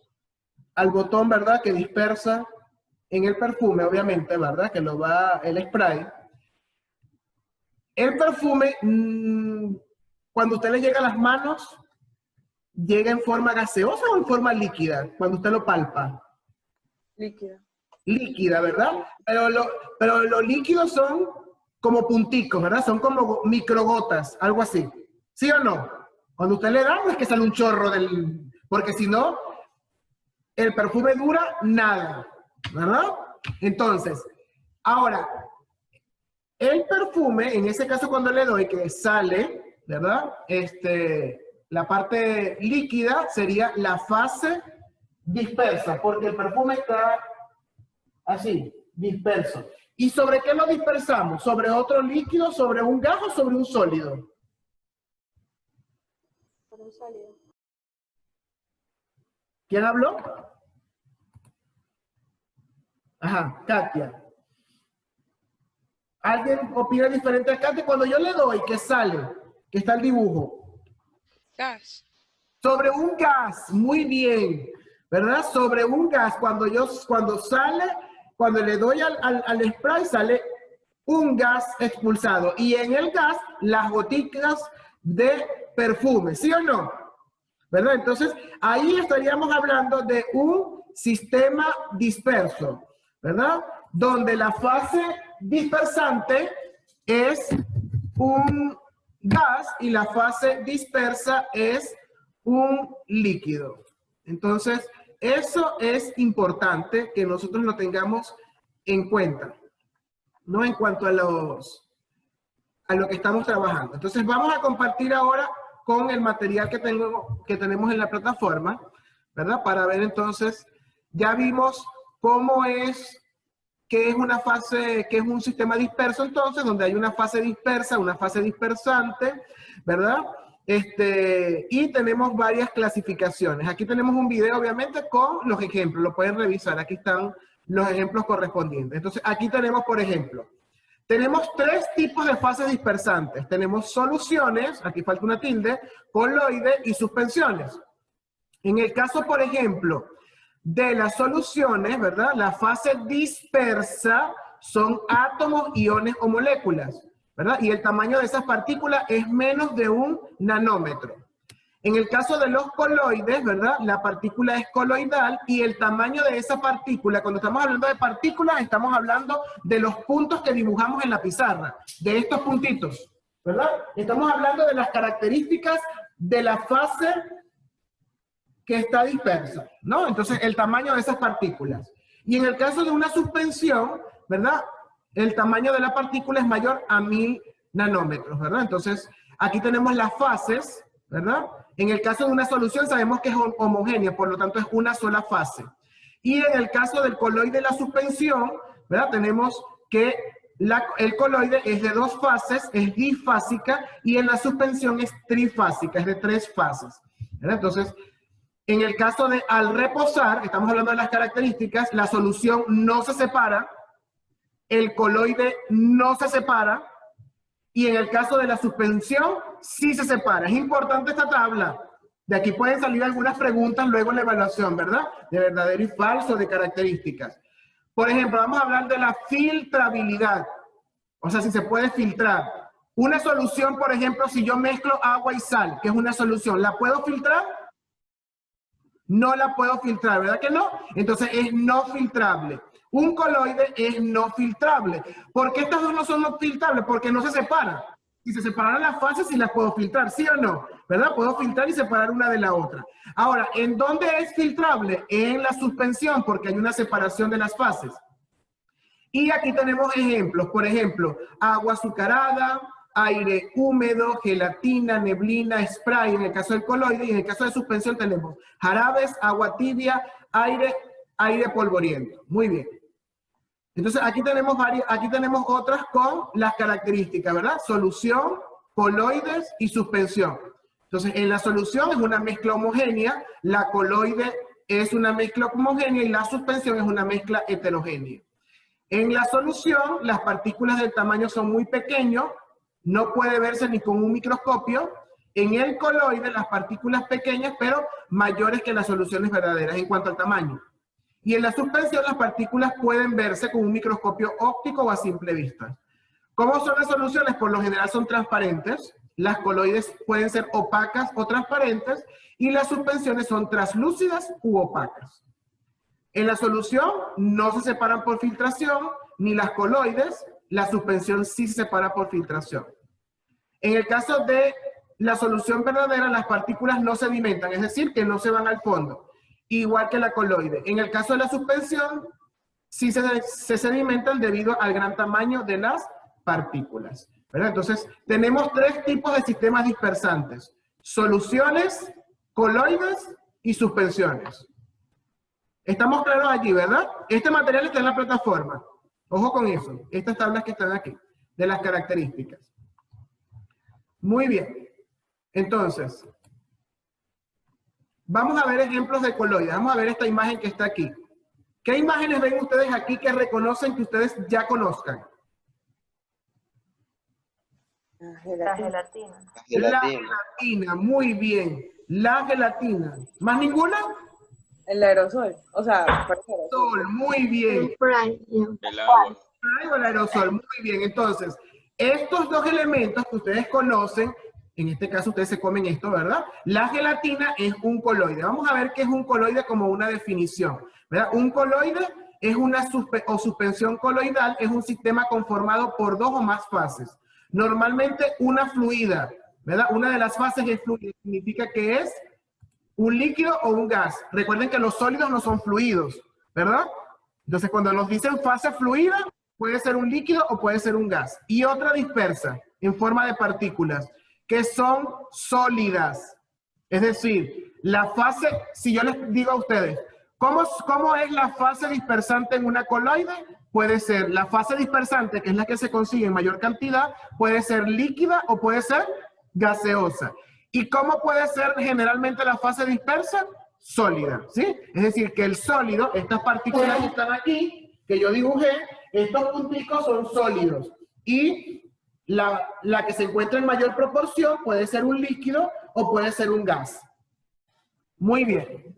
al botón, ¿verdad? Que dispersa en el perfume, obviamente, ¿verdad? Que lo va el spray. El perfume, cuando usted le llega a las manos, ¿llega en forma gaseosa o en forma líquida? Cuando usted lo palpa. Líquida. Líquida, ¿verdad? Pero los líquidos son como punticos, ¿verdad? Son como microgotas, algo así. ¿Sí o no? Cuando usted le da, no es que sale un chorro del... Porque si no, el perfume dura nada, ¿verdad? Entonces, ahora, el perfume, en ese caso cuando le doy que sale, ¿verdad? La parte líquida sería la fase dispersa, porque el perfume está así, disperso. ¿Y sobre qué lo dispersamos? ¿Sobre otro líquido, sobre un gas o sobre un sólido? Sobre un sólido. ¿Quién habló? Ajá, Katia. ¿Alguien opina diferente a Katia? Cuando yo le doy, ¿qué sale? ¿Qué está el dibujo? Gas. Sobre un gas, muy bien, ¿verdad? Sobre un gas, cuando le doy al spray, sale un gas expulsado. Y en el gas, las gotitas de perfume, ¿sí o no? ¿Verdad? Entonces, ahí estaríamos hablando de un sistema disperso, ¿verdad? Donde la fase dispersante es un gas y la fase dispersa es un líquido. Entonces, eso es importante que nosotros lo tengamos en cuenta, ¿no? En cuanto a lo que estamos trabajando. Entonces, vamos a compartir ahora con el material que tenemos en la plataforma, ¿verdad? Para ver entonces, ya vimos cómo es, qué es una fase, qué es un sistema disperso entonces, donde hay una fase dispersa, una fase dispersante, ¿verdad? Y tenemos varias clasificaciones. Aquí tenemos un video, obviamente, con los ejemplos. Lo pueden revisar. Aquí están los ejemplos correspondientes. Entonces, aquí tenemos, por ejemplo, tenemos tres tipos de fases dispersantes. Tenemos soluciones, aquí falta una tilde, coloide y suspensiones. En el caso, por ejemplo, de las soluciones, ¿verdad? La fase dispersa son átomos, iones o moléculas, ¿verdad? Y el tamaño de esas partículas es menos de 1 nanómetro. En el caso de los coloides, ¿verdad? La partícula es coloidal y el tamaño de esa partícula, cuando estamos hablando de partículas, estamos hablando de los puntos que dibujamos en la pizarra, de estos puntitos, ¿verdad? Estamos hablando de las características de la fase que está dispersa, ¿no? Entonces, el tamaño de esas partículas. Y en el caso de una suspensión, ¿verdad? El tamaño de la partícula es mayor a 1000 nanómetros, ¿verdad? Entonces, aquí tenemos las fases, ¿verdad? En el caso de una solución sabemos que es homogénea, por lo tanto es una sola fase. Y en el caso del coloide de la suspensión, ¿verdad? Tenemos que el coloide es de 2 fases, es difásica, y en la suspensión es trifásica, es de 3 fases, ¿verdad? Entonces, en el caso de al reposar, estamos hablando de las características, la solución no se separa, el coloide no se separa, y en el caso de la suspensión, sí se separa. Es importante esta tabla. De aquí pueden salir algunas preguntas luego en la evaluación, ¿verdad? De verdadero y falso, de características. Por ejemplo, vamos a hablar de la filtrabilidad. O sea, si se puede filtrar. Una solución, por ejemplo, si yo mezclo agua y sal, que es una solución, ¿la puedo filtrar? No la puedo filtrar, ¿verdad que no? Entonces es no filtrable. Un coloide es no filtrable. ¿Por qué estas dos no son no filtrables? Porque no se separan. Si se separan las fases, sí las puedo filtrar, ¿sí o no? ¿Verdad? Puedo filtrar y separar una de la otra. Ahora, ¿en dónde es filtrable? En la suspensión, porque hay una separación de las fases. Y aquí tenemos ejemplos. Por ejemplo, agua azucarada, aire húmedo, gelatina, neblina, spray en el caso del coloide, y en el caso de suspensión tenemos jarabes, agua tibia, aire polvoriento. Muy bien. Entonces aquí tenemos otras con las características, ¿verdad? Solución, coloides y suspensión. Entonces en la solución es una mezcla homogénea, la coloide es una mezcla homogénea y la suspensión es una mezcla heterogénea. En la solución las partículas del tamaño son muy pequeños, no puede verse ni con un microscopio. En el coloide las partículas pequeñas pero mayores que las soluciones verdaderas en cuanto al tamaño. Y en la suspensión las partículas pueden verse con un microscopio óptico o a simple vista. ¿Cómo son las soluciones? Por lo general son transparentes. Las coloides pueden ser opacas o transparentes. Y las suspensiones son translúcidas u opacas. En la solución no se separan por filtración, ni las coloides. La suspensión sí se separa por filtración. En el caso de la solución verdadera, las partículas no sedimentan, es decir, que no se van al fondo, igual que la coloide. En el caso de la suspensión, sí se sedimentan debido al gran tamaño de las partículas, ¿verdad? Entonces, tenemos tres tipos de sistemas dispersantes: soluciones, coloides y suspensiones. ¿Estamos claros allí, verdad? Este material está en la plataforma. Ojo con eso, estas tablas que están aquí, de las características. Muy bien. Entonces, vamos a ver ejemplos de coloides. Vamos a ver esta imagen que está aquí. ¿Qué imágenes ven ustedes aquí que reconocen que ustedes ya conozcan? La gelatina. La gelatina, muy bien. La gelatina. ¿Más ninguna? El aerosol. O sea, parece aerosol. Muy bien. El agua. O el aerosol, muy bien. Entonces, estos dos elementos que ustedes conocen, en este caso ustedes se comen esto, ¿verdad? La gelatina es un coloide. Vamos a ver qué es un coloide como una definición, ¿verdad? Un coloide es una suspensión coloidal, es un sistema conformado por dos o más fases. Normalmente una fluida, ¿verdad? Una de las fases es fluida, significa que es un líquido o un gas. Recuerden que los sólidos no son fluidos, ¿verdad? Entonces, cuando nos dicen fase fluida, puede ser un líquido o puede ser un gas. Y otra dispersa, en forma de partículas, que son sólidas. Es decir, la fase, si yo les digo a ustedes, ¿cómo es la fase dispersante en una coloide? Puede ser la fase dispersante, que es la que se consigue en mayor cantidad, puede ser líquida o puede ser gaseosa. ¿Y cómo puede ser generalmente la fase dispersa? Sólida, ¿sí? Es decir, que el sólido, estas partículas que están aquí, que yo dibujé, estos punticos son sólidos. Y la que se encuentra en mayor proporción puede ser un líquido o puede ser un gas. Muy bien.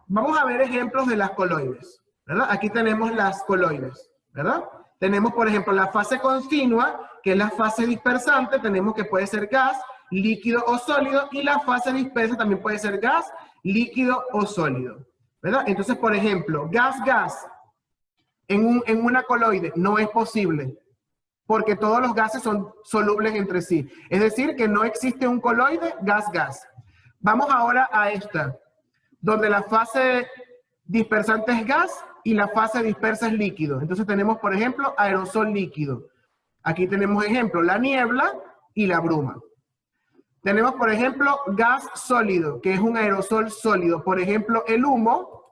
Vamos a ver ejemplos de las coloides, ¿verdad? Aquí tenemos las coloides, ¿verdad? Tenemos, por ejemplo, la fase continua, que es la fase dispersante, tenemos que puede ser gas, líquido o sólido, y la fase dispersa también puede ser gas, líquido o sólido, ¿verdad? Entonces, por ejemplo, gas-gas en una coloide no es posible, porque todos los gases son solubles entre sí. Es decir, que no existe un coloide gas-gas. Vamos ahora a esta, donde la fase dispersante es gas y la fase dispersa es líquido. Entonces tenemos, por ejemplo, aerosol líquido. Aquí tenemos ejemplo, la niebla y la bruma. Tenemos, por ejemplo, gas sólido, que es un aerosol sólido. Por ejemplo, el humo.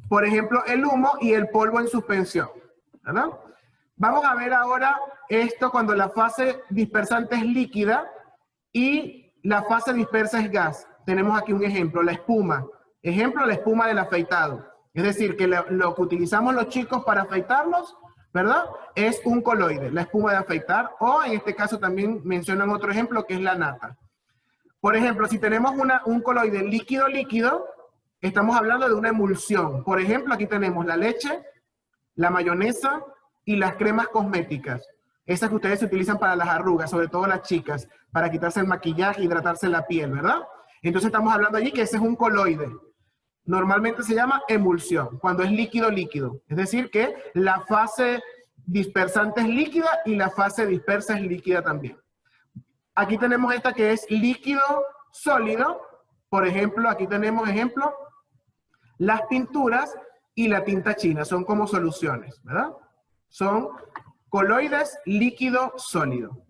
Por ejemplo, el humo y el polvo en suspensión, ¿verdad? Vamos a ver ahora esto cuando la fase dispersante es líquida y la fase dispersa es gas. Tenemos aquí un ejemplo, la espuma. Ejemplo, la espuma del afeitado. Es decir, que lo que utilizamos los chicos para afeitarlos, ¿verdad? Es un coloide, la espuma de afeitar, o en este caso también mencionan otro ejemplo que es la nata. Por ejemplo, si tenemos un coloide líquido-líquido, estamos hablando de una emulsión. Por ejemplo, aquí tenemos la leche, la mayonesa y las cremas cosméticas. Esas que ustedes utilizan para las arrugas, sobre todo las chicas, para quitarse el maquillaje, hidratarse la piel, ¿verdad? Entonces estamos hablando allí que ese es un coloide. Normalmente se llama emulsión, cuando es líquido-líquido. Es decir, que la fase dispersante es líquida y la fase dispersa es líquida también. Aquí tenemos esta que es líquido-sólido. Por ejemplo, aquí tenemos ejemplo, las pinturas y la tinta china. Son como soluciones, ¿verdad? Son coloides líquido-sólido.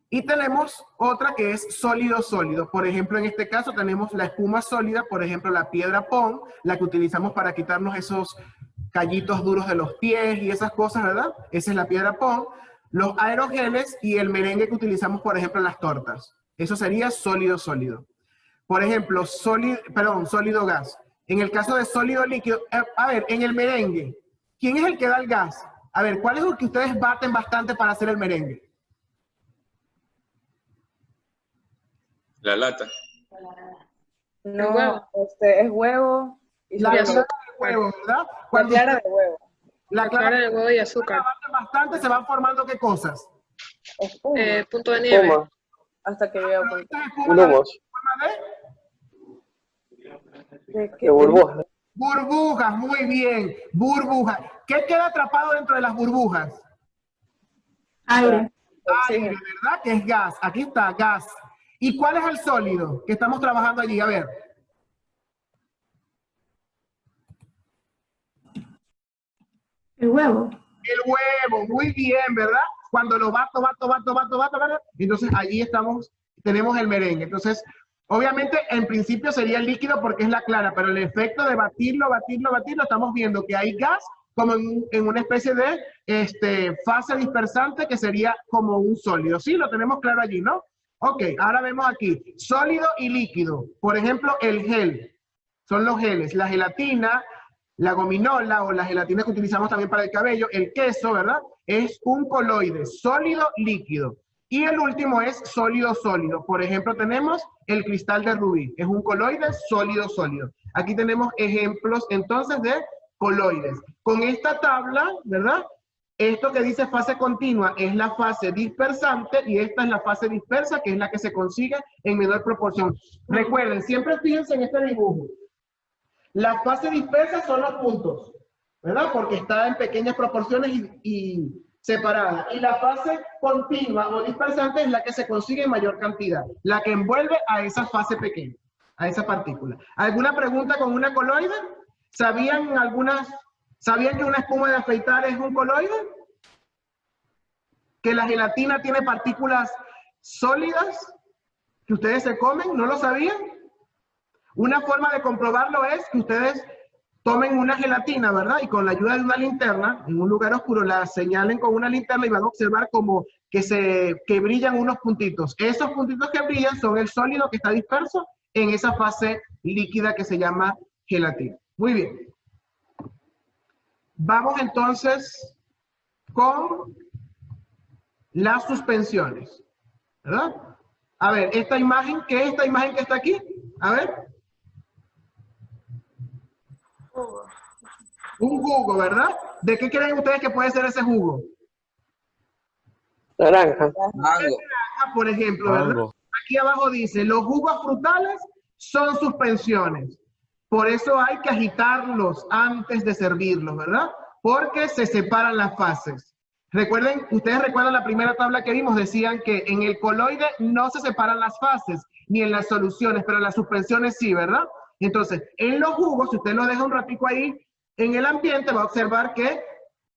Y tenemos otra que es sólido-sólido. Por ejemplo, en este caso tenemos la espuma sólida, por ejemplo, la piedra pon, la que utilizamos para quitarnos esos callitos duros de los pies y esas cosas, ¿verdad? Esa es la piedra pon. Los aerogeles y el merengue que utilizamos, por ejemplo, en las tortas. Eso sería sólido-sólido. Por ejemplo, sólido-gas. En el caso de sólido-líquido, a ver, en el merengue, ¿quién es el que da el gas? A ver, ¿cuál es el que ustedes baten bastante para hacer el merengue? La lata. No, es huevo. Y La clara azúcar. de huevo, ¿verdad? La clara de huevo. La clara de huevo y azúcar. Bastante se van formando ¿qué cosas? Espuma. Punto de nieve. Espuma. Hasta que veo. Grumos. De burbujas. Burbujas, muy bien. Burbujas. ¿Qué queda atrapado dentro de las burbujas? Aire. Aire, ¿verdad? Que es gas. Aquí está, gas. ¿Y cuál es el sólido que estamos trabajando allí? A ver. El huevo. El huevo, muy bien, ¿verdad? Cuando lo bato, ¿verdad? Entonces allí tenemos el merengue. Entonces, obviamente, en principio sería el líquido porque es la clara, pero el efecto de batirlo, estamos viendo que hay gas como en una especie de fase dispersante que sería como un sólido. Sí, lo tenemos claro allí, ¿no? Ok, ahora vemos aquí, sólido y líquido. Por ejemplo, el gel, son los geles, la gelatina, la gominola o la gelatina que utilizamos también para el cabello, el queso, ¿verdad? Es un coloide, sólido, líquido. Y el último es sólido, sólido. Por ejemplo, tenemos el cristal de rubí, es un coloide sólido, sólido. Aquí tenemos ejemplos entonces de coloides. Con esta tabla, ¿verdad? Esto que dice fase continua es la fase dispersante y esta es la fase dispersa, que es la que se consigue en menor proporción. Recuerden, siempre fíjense en este dibujo. La fase dispersa son los puntos, ¿verdad? Porque está en pequeñas proporciones y separadas. Y la fase continua o dispersante es la que se consigue en mayor cantidad, la que envuelve a esa fase pequeña, a esa partícula. ¿Alguna pregunta con una coloide? ¿Sabían que una espuma de afeitar es un coloide? ¿Que la gelatina tiene partículas sólidas que ustedes se comen? ¿No lo sabían? Una forma de comprobarlo es que ustedes tomen una gelatina, ¿verdad? Y con la ayuda de una linterna, en un lugar oscuro, la señalen con una linterna y van a observar como que brillan unos puntitos. Esos puntitos que brillan son el sólido que está disperso en esa fase líquida que se llama gelatina. Muy bien. Vamos entonces con las suspensiones, ¿verdad? A ver, esta imagen, ¿qué es esta imagen que está aquí? A ver. Un jugo, ¿verdad? ¿De qué creen ustedes que puede ser ese jugo? Naranja. Naranja, por ejemplo, ¿verdad? Aquí abajo dice, los jugos frutales son suspensiones. Por eso hay que agitarlos antes de servirlos, ¿verdad? Porque se separan las fases. Recuerden, ustedes recuerdan la primera tabla que vimos, decían que en el coloide no se separan las fases, ni en las soluciones, pero en las suspensiones sí, ¿verdad? Entonces, en los jugos, si usted lo deja un ratico ahí en el ambiente, va a observar que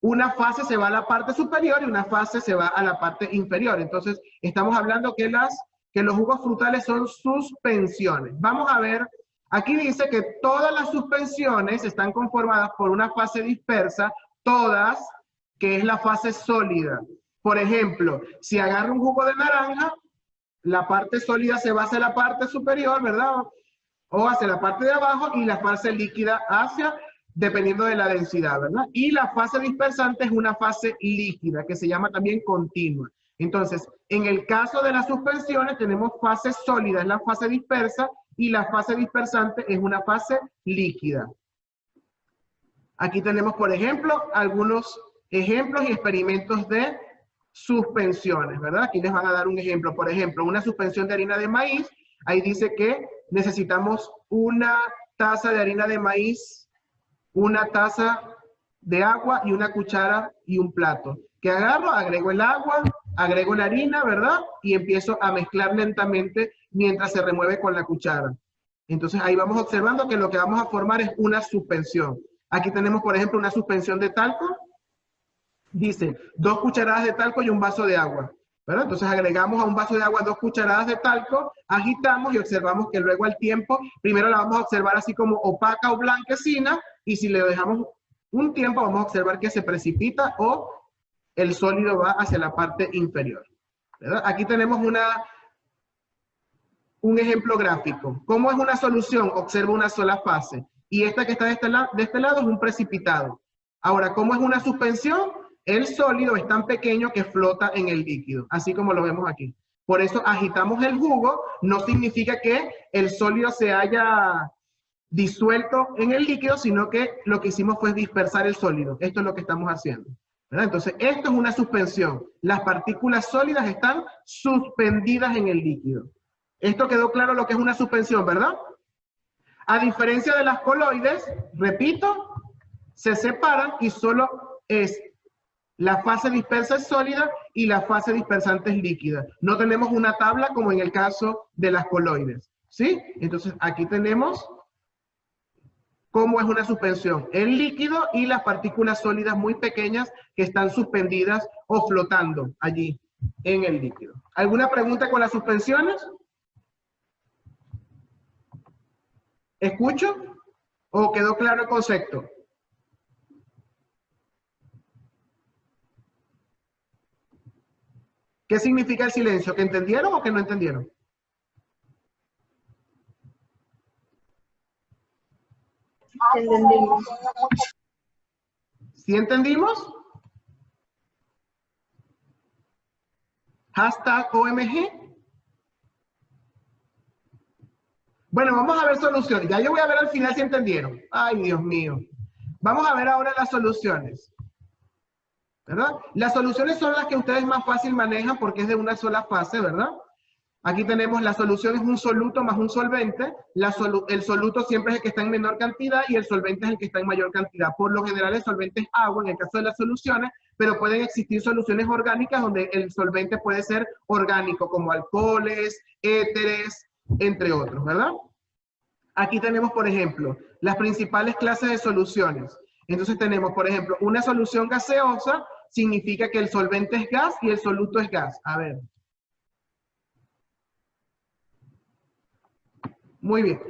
una fase se va a la parte superior y una fase se va a la parte inferior. Entonces, estamos hablando que los jugos frutales son suspensiones. Vamos a ver, aquí dice que todas las suspensiones están conformadas por una fase dispersa, todas, que es la fase sólida. Por ejemplo, si agarro un jugo de naranja, la parte sólida se va hacia la parte superior, ¿verdad? O hacia la parte de abajo y la fase líquida hacia, dependiendo de la densidad, ¿verdad? Y la fase dispersante es una fase líquida, que se llama también continua. Entonces, en el caso de las suspensiones tenemos fase sólida, es la fase dispersa, y la fase dispersante es una fase líquida. Aquí tenemos, por ejemplo, algunos ejemplos y experimentos de suspensiones, ¿verdad? Aquí les van a dar un ejemplo. Por ejemplo, una suspensión de harina de maíz, ahí dice que necesitamos una taza de harina de maíz, una taza de agua y una cuchara y un plato. Que agarro, agrego el agua, agrego la harina, ¿verdad? Y empiezo a mezclar lentamente mientras se remueve con la cuchara. Entonces ahí vamos observando que lo que vamos a formar es una suspensión. Aquí tenemos, por ejemplo, una suspensión de talco. Dice 2 cucharadas de talco y un vaso de agua, ¿verdad? Entonces agregamos a un vaso de agua 2 cucharadas de talco, agitamos y observamos que luego al tiempo, primero la vamos a observar así como opaca o blanquecina, y si le dejamos un tiempo vamos a observar que se precipita o el sólido va hacia la parte inferior, ¿verdad? Aquí tenemos un ejemplo gráfico. ¿Cómo es una solución? Observa una sola fase. Y esta que está de este lado es un precipitado. Ahora, ¿cómo es una suspensión? El sólido es tan pequeño que flota en el líquido, así como lo vemos aquí. Por eso agitamos el jugo, no significa que el sólido se haya disuelto en el líquido, sino que lo que hicimos fue dispersar el sólido. Esto es lo que estamos haciendo, ¿verdad? Entonces, esto es una suspensión. Las partículas sólidas están suspendidas en el líquido. Esto quedó claro lo que es una suspensión, ¿verdad? A diferencia de las coloides, repito, se separan y solo es La fase dispersa es sólida y la fase dispersante es líquida. No tenemos una tabla como en el caso de las coloides, ¿sí? Entonces aquí tenemos cómo es una suspensión. El líquido y las partículas sólidas muy pequeñas que están suspendidas o flotando allí en el líquido. ¿Alguna pregunta con las suspensiones? ¿Escucho? ¿O quedó claro el concepto? ¿Qué significa el silencio? ¿Que entendieron o que no entendieron? Entendimos. ¿Sí entendimos? Hashtag OMG. Bueno, vamos a ver soluciones. Ya yo voy a ver al final si entendieron. Ay, Dios mío. Vamos a ver ahora las soluciones. ¿Verdad? Las soluciones son las que ustedes más fácil manejan porque es de una sola fase, ¿verdad? Aquí tenemos la solución es un soluto más un solvente. El soluto siempre es el que está en menor cantidad y el solvente es el que está en mayor cantidad. Por lo general el solvente es agua en el caso de las soluciones, pero pueden existir soluciones orgánicas donde el solvente puede ser orgánico, como alcoholes, éteres, entre otros, ¿verdad? Aquí tenemos, por ejemplo, las principales clases de soluciones. Entonces tenemos, por ejemplo, una solución gaseosa significa que el solvente es gas y el soluto es gas. A ver. Muy bien.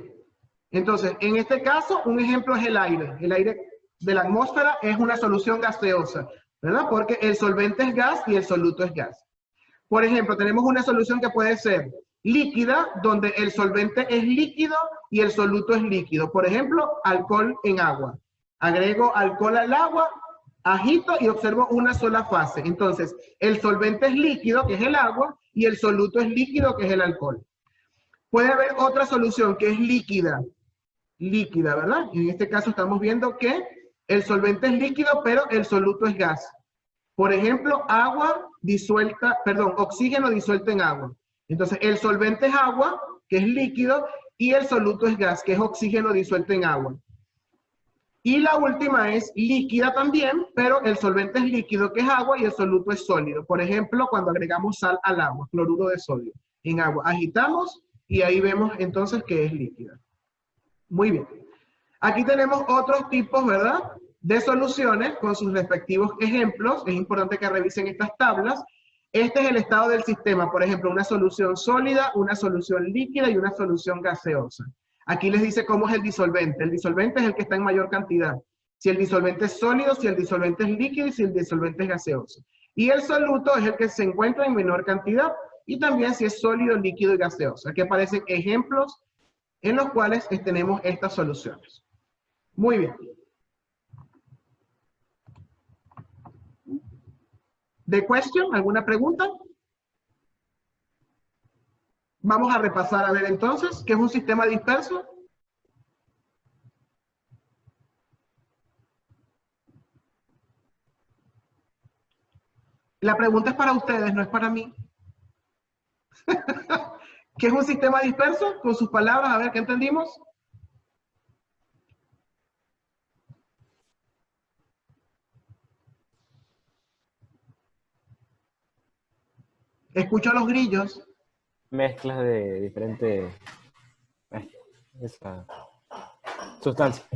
Entonces, en este caso, un ejemplo es el aire. El aire de la atmósfera es una solución gaseosa, ¿verdad? Porque el solvente es gas y el soluto es gas. Por ejemplo, tenemos una solución que puede ser líquida, donde el solvente es líquido y el soluto es líquido. Por ejemplo, alcohol en agua. Agrego alcohol al agua, agito y observo una sola fase. Entonces, el solvente es líquido, que es el agua, y el soluto es líquido, que es el alcohol. Puede haber otra solución que es líquida, ¿verdad? En este caso estamos viendo que el solvente es líquido, pero el soluto es gas. Por ejemplo, oxígeno disuelto en agua. Entonces, el solvente es agua, que es líquido, y el soluto es gas, que es oxígeno disuelto en agua. Y la última es líquida también, pero el solvente es líquido, que es agua, y el soluto es sólido. Por ejemplo, cuando agregamos sal al agua, cloruro de sodio. En agua agitamos y ahí vemos entonces que es líquida. Muy bien. Aquí tenemos otros tipos, ¿verdad?, de soluciones con sus respectivos ejemplos. Es importante que revisen estas tablas. Este es el estado del sistema. Por ejemplo, una solución sólida, una solución líquida y una solución gaseosa. Aquí les dice cómo es el disolvente. El disolvente es el que está en mayor cantidad. Si el disolvente es sólido, si el disolvente es líquido y si el disolvente es gaseoso. Y el soluto es el que se encuentra en menor cantidad y también si es sólido, líquido y gaseoso. Aquí aparecen ejemplos en los cuales tenemos estas soluciones. Muy bien. ¿The question? ¿Alguna pregunta? Vamos a repasar a ver entonces, ¿qué es un sistema disperso? La pregunta es para ustedes, no es para mí. ¿Qué es un sistema disperso? Con sus palabras, a ver, ¿qué entendimos? Escucho los grillos. Mezclas de diferentes sustancias.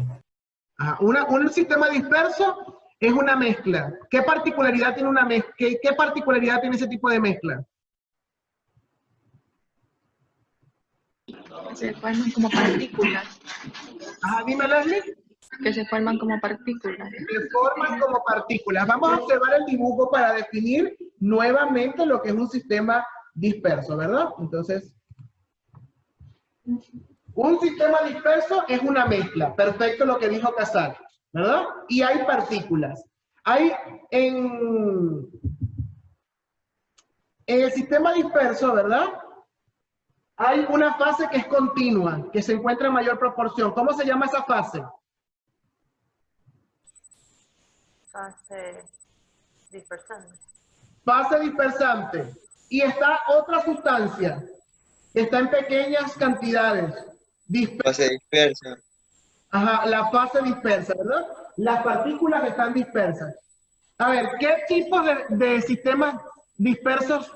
Ajá. Un sistema disperso es una mezcla. ¿Qué particularidad tiene una mezcla? ¿Qué particularidad tiene ese tipo de mezcla? Se forman como partículas. Ajá, dime, Leslie. Que se forman como partículas. Se forman como partículas. Vamos a observar el dibujo para definir nuevamente lo que es un sistema disperso, ¿verdad? Entonces, un sistema disperso es una mezcla. Perfecto lo que dijo Casal, ¿verdad? Y hay partículas. Hay en el sistema disperso, ¿verdad? Hay una fase que es continua, que se encuentra en mayor proporción. ¿Cómo se llama esa fase? Fase dispersante. Fase dispersante. Y está otra sustancia que está en pequeñas cantidades. Fase dispersa. Ajá, la fase dispersa, ¿verdad? Las partículas están dispersas. A ver, ¿qué tipos de sistemas dispersos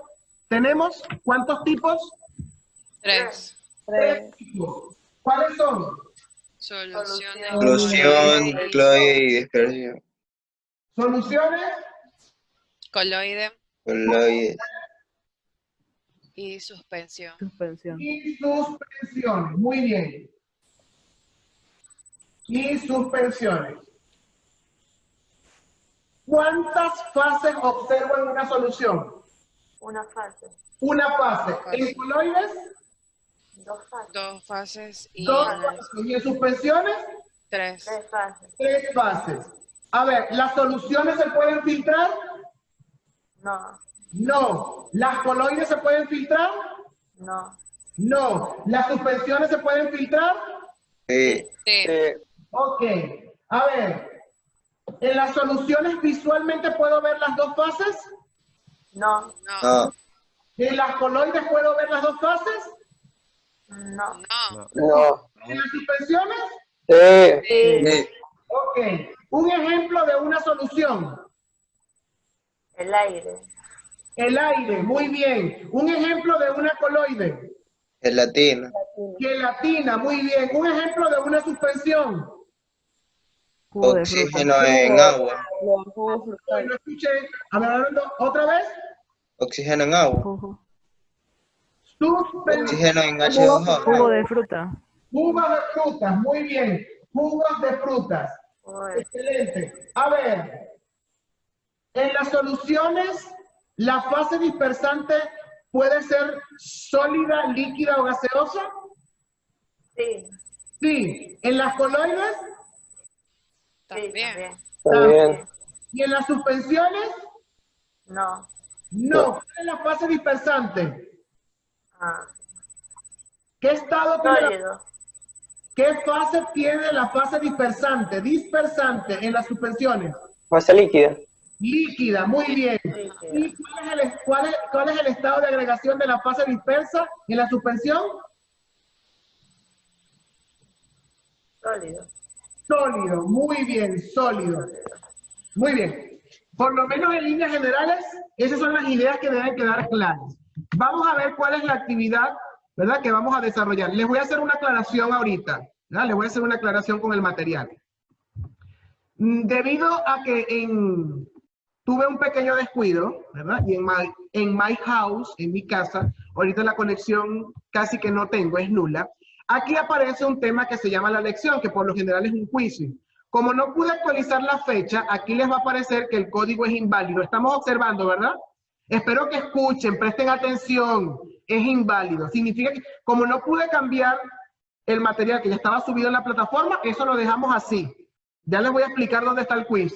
tenemos? ¿Cuántos tipos? 3. Tres tipos. ¿Cuáles son? Soluciones. Solución, cloide y dispersión. Soluciones, Coloide Coloide. y suspensión. Suspensión. y suspensiones. Muy bien. Y suspensiones. ¿Cuántas fases observo en una solución? Una fase. Una fase. ¿En coloides? 2 fases. 2 fases y Dos fases. ¿Y en suspensiones? 3. 3 fases. 3 fases. A ver, ¿las soluciones se pueden filtrar? No. No. ¿Las coloides se pueden filtrar? No. No. ¿Las suspensiones se pueden filtrar? Sí. Sí. Ok. A ver, ¿en las soluciones visualmente puedo ver las 2 fases? No. No. ¿En las coloides puedo ver las 2 fases? No. No. ¿En las suspensiones? Sí. Ok. Un ejemplo de una solución. El aire. El aire, muy bien. Un ejemplo de una coloide. Gelatina. Gelatina, muy bien. Un ejemplo de una suspensión. Jugo de fruta. Oxígeno en agua. No escuché. A ver, otra vez. Oxígeno en agua. Jugo. Suspensión. Oxígeno en H2O. Jugo de fruta. Jugos de frutas, muy bien. Jugos de frutas. Uy. Excelente. A ver, en las soluciones, la fase dispersante puede ser sólida, líquida o gaseosa. Sí. Sí. En las coloides, También. También. y en las suspensiones, No. no. ¿Cuál es la fase dispersante? Ah. ¿Qué estado tiene Sólido. ¿Qué fase tiene la fase dispersante? Dispersante en las suspensiones. Fase líquida. Líquida, muy bien. ¿Y cuál es el estado de agregación de la fase dispersa en la suspensión? Sólido. Sólido, muy bien, sólido. Muy bien. Por lo menos en líneas generales, esas son las ideas que deben quedar claras. Vamos a ver cuál es la actividad, ¿verdad?, que vamos a desarrollar. Les voy a hacer una aclaración ahorita, ¿verdad? Les voy a hacer una aclaración con el material. Debido a que tuve un pequeño descuido, ¿verdad? Y en my house, en mi casa, ahorita la conexión casi que no tengo, es nula. Aquí aparece un tema que se llama la lección, que por lo general es un quiz. Como no pude actualizar la fecha, aquí les va a aparecer que el código es inválido. Estamos observando, ¿verdad? Espero que escuchen, presten atención. Es inválido. Significa que como no pude cambiar el material que ya estaba subido en la plataforma, eso lo dejamos así. Ya les voy a explicar dónde está el quiz,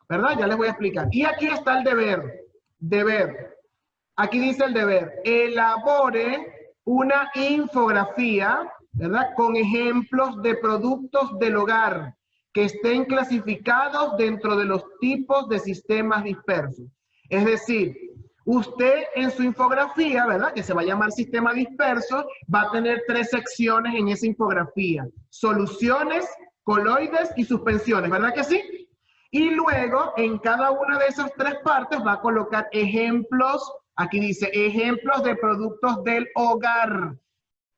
¿verdad? Ya les voy a explicar. Y aquí está el deber. Deber. Aquí dice el deber. Elabore una infografía, ¿verdad?, con ejemplos de productos del hogar que estén clasificados dentro de los tipos de sistemas dispersos. Es decir, usted en su infografía, ¿verdad?, que se va a llamar sistema disperso, va a tener 3 secciones en esa infografía. Soluciones, coloides y suspensiones, ¿verdad que sí? Y luego, en cada una de esas 3 partes va a colocar ejemplos, aquí dice, ejemplos de productos del hogar,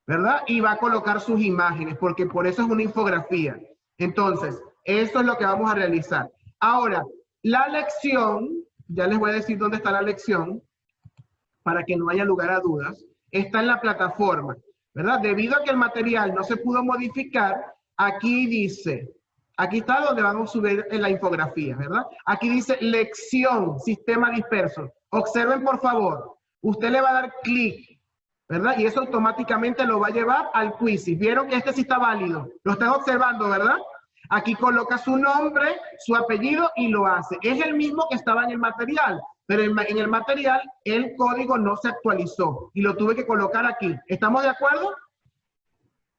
¿verdad? Y va a colocar sus imágenes, porque por eso es una infografía. Entonces, eso es lo que vamos a realizar. Ahora, la lección, ya les voy a decir dónde está la lección, para que no haya lugar a dudas, está en la plataforma, ¿verdad? Debido a que el material no se pudo modificar, aquí dice, aquí está donde vamos a subir en la infografía, ¿verdad? Aquí dice lección, sistema disperso. Observen, por favor, usted le va a dar clic, ¿verdad? Y eso automáticamente lo va a llevar al quiz. Vieron que este sí está válido. Lo están observando, ¿verdad? Aquí coloca su nombre, su apellido y lo hace. Es el mismo que estaba en el material, pero en el material el código no se actualizó y lo tuve que colocar aquí. ¿Estamos de acuerdo?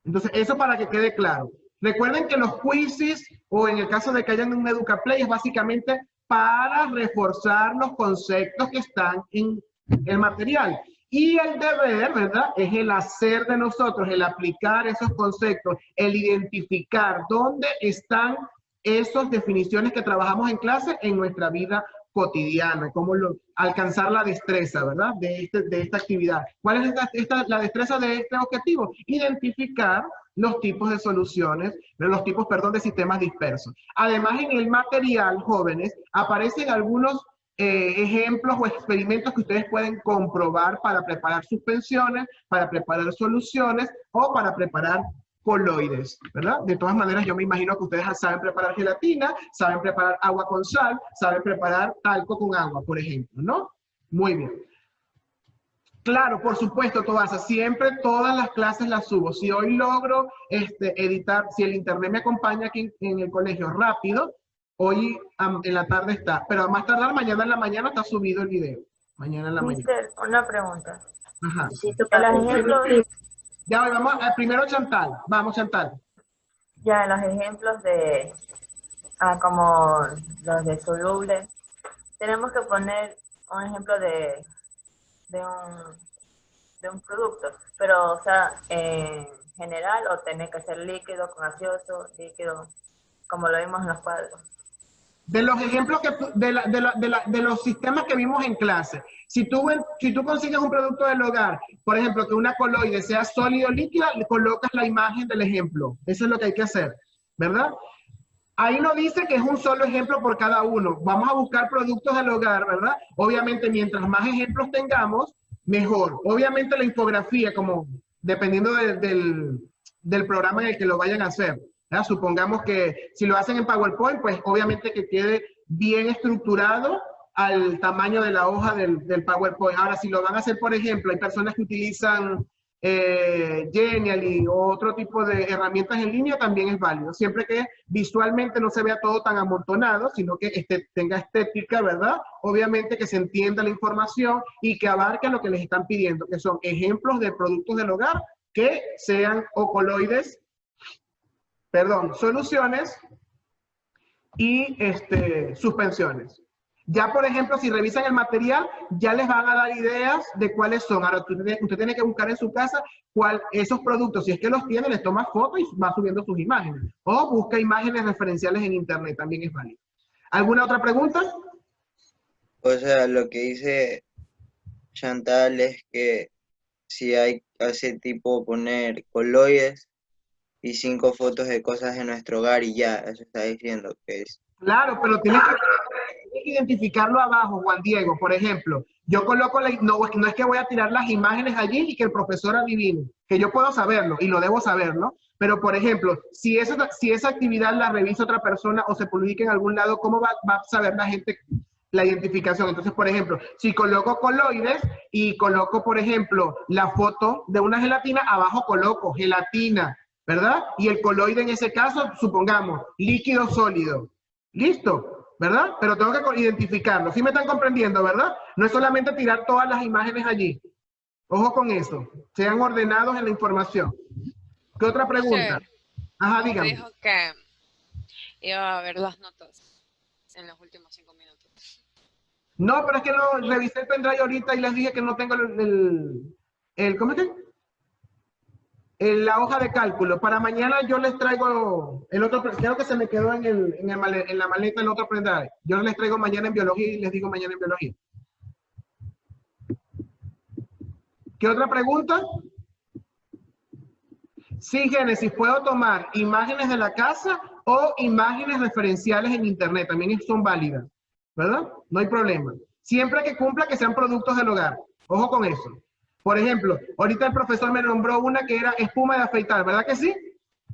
Entonces, eso para que quede claro. Recuerden que los quizzes, o en el caso de que hayan un EducaPlay, es básicamente para reforzar los conceptos que están en el material. Y el deber, ¿verdad?, es el hacer de nosotros, el aplicar esos conceptos, el identificar dónde están esas definiciones que trabajamos en clase en nuestra vida cotidiana, cómo alcanzar la destreza, ¿verdad? De esta actividad. ¿Cuál es la destreza de este objetivo? Identificar los tipos de soluciones, los tipos, perdón, de sistemas dispersos. Además, en el material, jóvenes, aparecen algunos ejemplos o experimentos que ustedes pueden comprobar para preparar suspensiones, para preparar soluciones o para preparar coloides, ¿verdad? De todas maneras, yo me imagino que ustedes saben preparar gelatina, saben preparar agua con sal, saben preparar talco con agua, por ejemplo, ¿no? Muy bien. Claro, por supuesto, Tobasa, siempre todas las clases las subo. Si hoy logro editar, si el internet me acompaña aquí en el colegio rápido, hoy en la tarde está, pero a más tardar mañana en la mañana está subido el video. Mañana en la mañana. Mister, una pregunta. Ajá. En los ejemplos, Ya hoy vamos, primero Chantal. Vamos, Chantal. ya en los ejemplos de, como los de soluble, tenemos que poner un ejemplo de un producto, pero, o sea, en general, o tiene que ser líquido, con gaseoso, líquido, como lo vimos en los cuadros. De los ejemplos de los sistemas que vimos en clase, si tú consigues un producto del hogar, por ejemplo, que una coloide sea sólido o líquida, le colocas la imagen del ejemplo. Eso es lo que hay que hacer, ¿verdad? Ahí no dice que es un solo ejemplo por cada uno. Vamos a buscar productos del hogar, ¿verdad? Obviamente, mientras más ejemplos tengamos, mejor. Obviamente la infografía, como dependiendo del programa en el que lo vayan a hacer. ¿Ya? Supongamos que si lo hacen en PowerPoint, pues obviamente que quede bien estructurado al tamaño de la hoja del PowerPoint. Ahora, si lo van a hacer, por ejemplo, hay personas que utilizan Genially o otro tipo de herramientas en línea, también es válido. Siempre que visualmente no se vea todo tan amontonado, sino que tenga estética, ¿verdad? Obviamente que se entienda la información y que abarque lo que les están pidiendo, que son ejemplos de productos del hogar que sean o coloides, perdón, soluciones y suspensiones. Ya, por ejemplo, si revisan el material, ya les van a dar ideas de cuáles son. Ahora, usted tiene que buscar en su casa esos productos. Si es que los tiene, les toma fotos y va subiendo sus imágenes. O busca imágenes referenciales en internet, también es válido. ¿Alguna otra pregunta? O sea, lo que dice Chantal es que si hay ese tipo poner coloides y 5 fotos de cosas de nuestro hogar y ya, eso está diciendo que es. Claro, pero tienes que identificarlo abajo, Juan Diego. Por ejemplo, yo coloco, no es que voy a tirar las imágenes allí y que el profesor adivine, que yo puedo saberlo y lo debo saberlo, pero por ejemplo, si esa actividad la revisa otra persona o se publica en algún lado, ¿cómo va a saber la gente la identificación? Entonces, por ejemplo, si coloco coloides y coloco, por ejemplo, la foto de una gelatina, abajo coloco gelatina, ¿verdad? Y el coloide en ese caso, supongamos, líquido sólido. ¿Listo? ¿Verdad? Pero tengo que identificarlo. ¿Sí me están comprendiendo, verdad? No es solamente tirar todas las imágenes allí. Ojo con eso. Sean ordenados en la información. ¿Qué otra pregunta? Ajá, dígame. Dijo que iba a ver las notas en los últimos 5 minutos. No, pero es que no revisé el pendrive ahorita y les dije que no tengo ¿cómo es que? La hoja de cálculo. Para mañana yo les traigo el otro, creo que se me quedó en la maleta el otro pendrive. Yo les traigo mañana en biología y les digo mañana en biología. ¿Qué otra pregunta? Sí, Génesis, puedo tomar imágenes de la casa o imágenes referenciales en internet. También son válidas, ¿verdad? No hay problema. Siempre que cumpla que sean productos del hogar. Ojo con eso. Por ejemplo, ahorita el profesor me nombró una que era espuma de afeitar, ¿verdad que sí?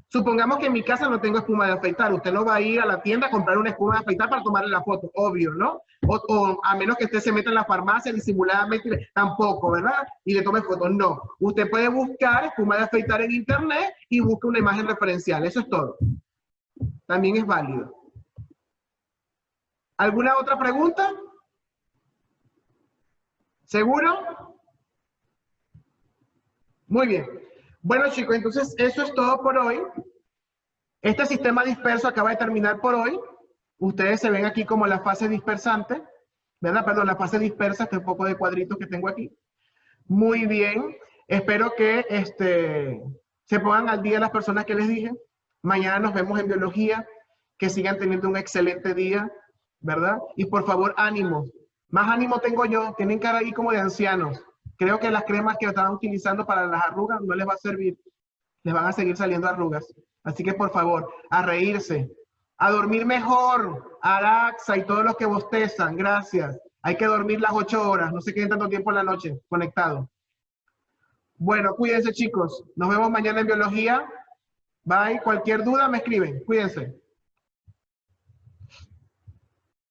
Supongamos que en mi casa no tengo espuma de afeitar. Usted no va a ir a la tienda a comprar una espuma de afeitar para tomarle la foto, obvio, ¿no? O a menos que usted se meta en la farmacia disimuladamente, tampoco, ¿verdad? Y le tome fotos, no. Usted puede buscar espuma de afeitar en internet y busca una imagen referencial, eso es todo. También es válido. ¿Alguna otra pregunta? ¿Seguro? Muy bien. Bueno, chicos, entonces eso es todo por hoy. Este sistema disperso acaba de terminar por hoy. Ustedes se ven aquí como la fase dispersante, ¿verdad? Perdón, la fase dispersa, este poco de cuadritos que tengo aquí. Muy bien. Espero que se pongan al día las personas que les dije. Mañana nos vemos en biología. que sigan teniendo un excelente día, ¿verdad? Y por favor, ánimo. Más ánimo tengo yo, tienen cara ahí como de ancianos. Creo que las cremas que estaban utilizando para las arrugas no les va a servir. Les van a seguir saliendo arrugas. Así que por favor, a reírse, a dormir mejor, a Araxa y todos los que bostezan, gracias. Hay que dormir las 8 horas, no se queden tanto tiempo en la noche conectados. Bueno, cuídense chicos, nos vemos mañana en biología. Bye, cualquier duda me escriben, cuídense.